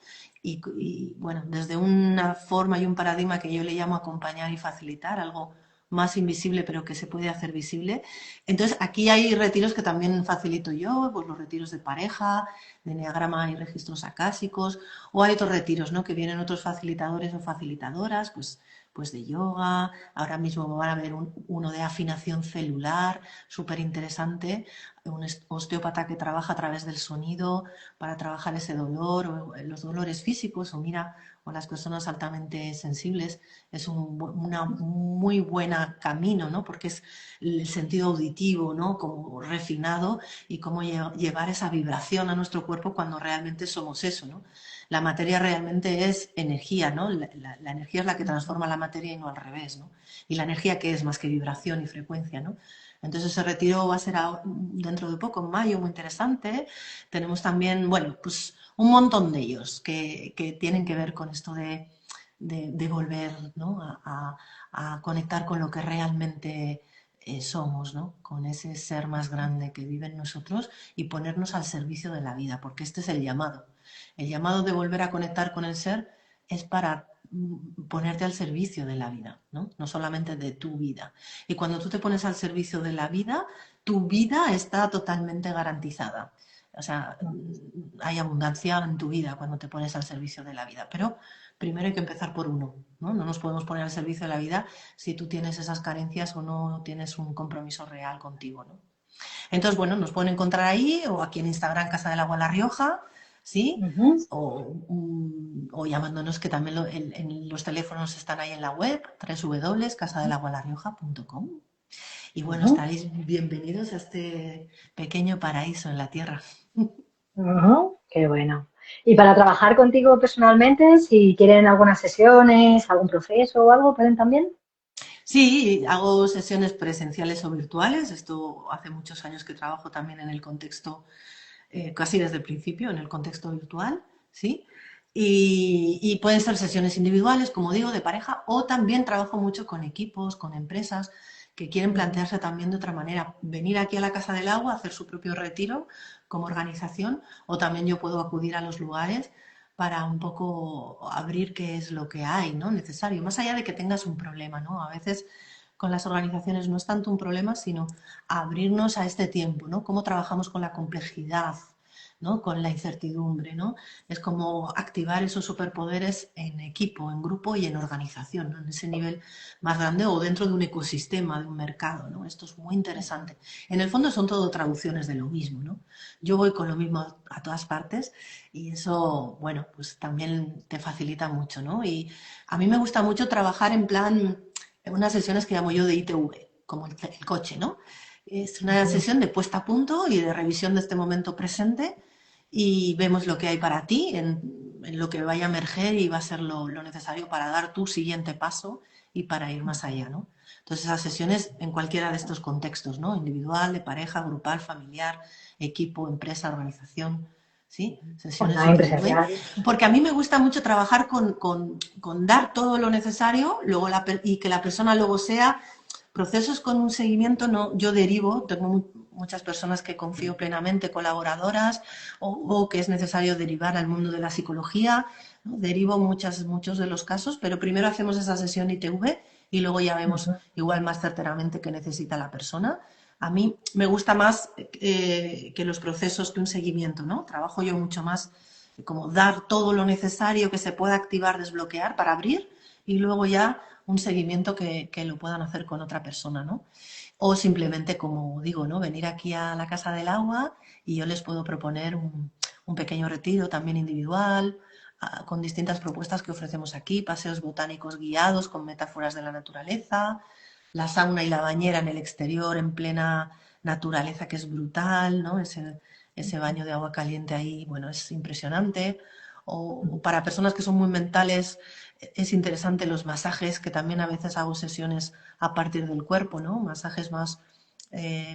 [SPEAKER 3] Bueno, desde una forma y un paradigma que yo le llamo acompañar y facilitar, algo más invisible pero que se puede hacer visible. Entonces, aquí hay retiros que también facilito yo, pues los retiros de pareja, de enneagrama y registros acásicos, o hay otros retiros, ¿no? Que vienen otros facilitadores o facilitadoras, pues de yoga. Ahora mismo van a ver uno de afinación celular, súper interesante, un osteópata que trabaja a través del sonido para trabajar ese dolor o los dolores físicos o mira, o las personas altamente sensibles. Es una muy buena camino, ¿no? Porque es el sentido auditivo, ¿no? Como refinado y cómo llevar esa vibración a nuestro cuerpo cuando realmente somos eso, ¿no? La materia realmente es energía, ¿no? La energía es la que transforma la materia y no al revés, ¿no? Y la energía, ¿qué es más que vibración y frecuencia, ¿no? Entonces ese retiro va a ser dentro de poco, en mayo, muy interesante. Tenemos también, bueno, pues un montón de ellos que tienen que ver con esto de volver, ¿no? a conectar con lo que realmente somos, ¿no? Con ese ser más grande que vive en nosotros y ponernos al servicio de la vida, porque este es el llamado. El llamado de volver a conectar con el ser es para ponerte al servicio de la vida, ¿no? No solamente de tu vida. Y cuando tú te pones al servicio de la vida, tu vida está totalmente garantizada. O sea, hay abundancia en tu vida cuando te pones al servicio de la vida. Pero primero hay que empezar por uno, ¿no? No nos podemos poner al servicio de la vida si tú tienes esas carencias o no tienes un compromiso real contigo, ¿no? Entonces, bueno, nos pueden encontrar ahí o aquí en Instagram Casa del Agua La Rioja, ¿sí?
[SPEAKER 2] Ujú,
[SPEAKER 3] O llamándonos, que también en los teléfonos están ahí en la web, www.casadelagualarrioja.com. Y bueno,
[SPEAKER 2] ujú,
[SPEAKER 3] estaréis bienvenidos a este pequeño paraíso en la tierra.
[SPEAKER 2] ujú, qué bueno. Y para trabajar contigo personalmente, si quieren algunas sesiones, algún proceso o algo, ¿pueden también?
[SPEAKER 3] Sí, hago sesiones presenciales o virtuales. Esto hace muchos años que trabajo también en el contexto, casi desde el principio, en el contexto virtual, ¿sí? Y pueden ser sesiones individuales, como digo, de pareja, o también trabajo mucho con equipos, con empresas que quieren
[SPEAKER 2] Ujú.
[SPEAKER 3] plantearse también de otra manera, venir aquí a la Casa del Agua, hacer su propio retiro como organización, o también yo puedo acudir a los lugares para un poco abrir qué es lo que hay, ¿no? Necesario, más allá de que tengas un problema, ¿no? A veces con las organizaciones no es tanto un problema, sino abrirnos a este tiempo, ¿no? Cómo trabajamos con la complejidad, ¿no? Con la incertidumbre, ¿no? Es como activar esos superpoderes en equipo, en grupo y en organización, ¿no? En ese nivel más grande o dentro de un ecosistema, de un mercado, ¿no? Esto es muy interesante. En el fondo son todo traducciones de lo mismo, ¿no? Yo voy con lo mismo a todas partes y eso, bueno, pues también te facilita mucho, ¿no? Y a mí me gusta mucho trabajar en plan, en unas sesiones que llamo yo de ITV, como el coche, ¿no? Es una
[SPEAKER 2] Ujú.
[SPEAKER 3] sesión de puesta a punto y de revisión de este momento presente y vemos lo que hay para ti en lo que vaya a emerger y va a ser lo necesario para dar tu siguiente paso y para ir más allá, ¿no? Entonces, esas sesiones en cualquiera de estos contextos, ¿no? Individual, de pareja, grupal, familiar, equipo, empresa, organización, ¿sí? Sesiones
[SPEAKER 2] Online,
[SPEAKER 3] ITV.
[SPEAKER 2] presencial.
[SPEAKER 3] Porque a mí me gusta mucho trabajar con dar todo lo necesario luego y que la persona luego sea procesos con un seguimiento. No, yo derivo, tengo muchas personas que confío plenamente, colaboradoras, o que es necesario derivar al mundo de la psicología, ¿no? Derivo muchos de los casos, pero primero hacemos esa sesión ITV y luego ya vemos igual más certeramente qué necesita la persona. A mí me gusta más que los procesos que un seguimiento, ¿no? Trabajo yo mucho más como dar todo lo necesario que se pueda activar, desbloquear para abrir y luego ya un seguimiento que lo puedan hacer con otra persona, ¿no? O simplemente, como digo, ¿no? Venir aquí a la Casa del Agua y yo les puedo proponer un pequeño retiro también individual, con distintas propuestas que ofrecemos aquí, paseos botánicos guiados con metáforas de la naturaleza, la sauna y la bañera en el exterior en plena naturaleza, que es brutal, ¿no? Ese baño de agua caliente ahí, bueno, es impresionante. O para personas que son muy mentales, es interesante los masajes, que también a veces hago sesiones a partir del cuerpo, ¿no? Masajes más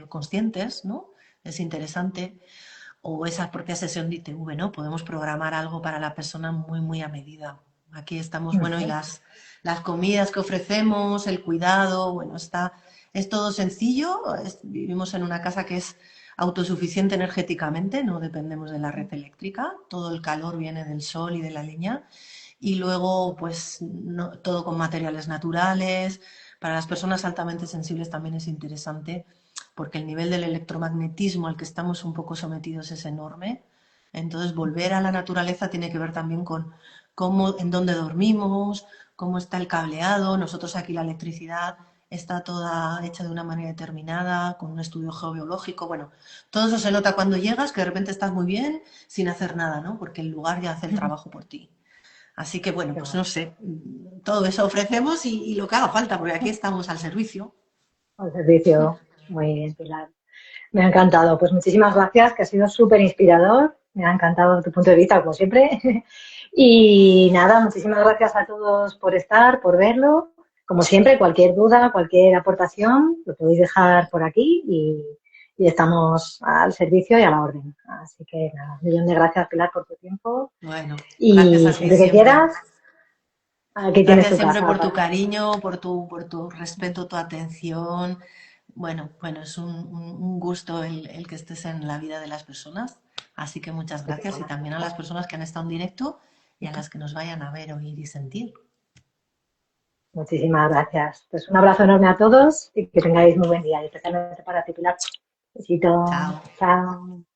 [SPEAKER 3] conscientes, ¿no? Es interesante. O esa propia sesión de ITV, ¿no? Podemos programar algo para la persona muy, muy a medida. Aquí estamos, bueno, y las comidas que ofrecemos, el cuidado, bueno, es todo sencillo. Vivimos en una casa que es autosuficiente energéticamente, no dependemos de la red eléctrica, todo el calor viene del sol y de la leña. Y luego, pues, todo con materiales naturales. Para las personas altamente sensibles también es interesante porque el nivel del electromagnetismo al que estamos un poco sometidos es enorme. Entonces, volver a la naturaleza tiene que ver también con cómo, en dónde dormimos, cómo está el cableado. Nosotros aquí la electricidad está toda hecha de una manera determinada, con un estudio geobiológico. Bueno, todo eso se nota cuando llegas, que de repente estás muy bien sin hacer nada, ¿no? Porque el lugar ya hace el trabajo por ti. Así que, bueno, pues no sé, todo eso ofrecemos y lo que haga falta, porque aquí estamos al servicio.
[SPEAKER 2] Al servicio. Muy bien, Pilar. Me ha encantado. Pues muchísimas gracias, que ha sido súper inspirador. Me ha encantado tu punto de vista, como siempre. Y nada, muchísimas gracias a todos por estar, por verlo. Como siempre, cualquier duda, cualquier aportación, lo podéis dejar por aquí y estamos al servicio y a la orden. Así que nada, un millón de gracias, Pilar, por tu tiempo.
[SPEAKER 3] Bueno, gracias
[SPEAKER 2] Y
[SPEAKER 3] a ti
[SPEAKER 2] siempre que
[SPEAKER 3] siempre.
[SPEAKER 2] quieras, aquí tienes
[SPEAKER 3] Gracias
[SPEAKER 2] tu
[SPEAKER 3] siempre
[SPEAKER 2] casa.
[SPEAKER 3] por tu cariño, por tu respeto, tu atención. Bueno, es un gusto el que estés en la vida de las personas. Así que muchas gracias y también a las personas que han estado en directo y a las que nos vayan a ver, oír y sentir.
[SPEAKER 2] Muchísimas gracias. Pues un abrazo enorme a todos y que tengáis muy buen día, y especialmente para ti, Pilar. Besito.
[SPEAKER 3] Chao.
[SPEAKER 2] Chao.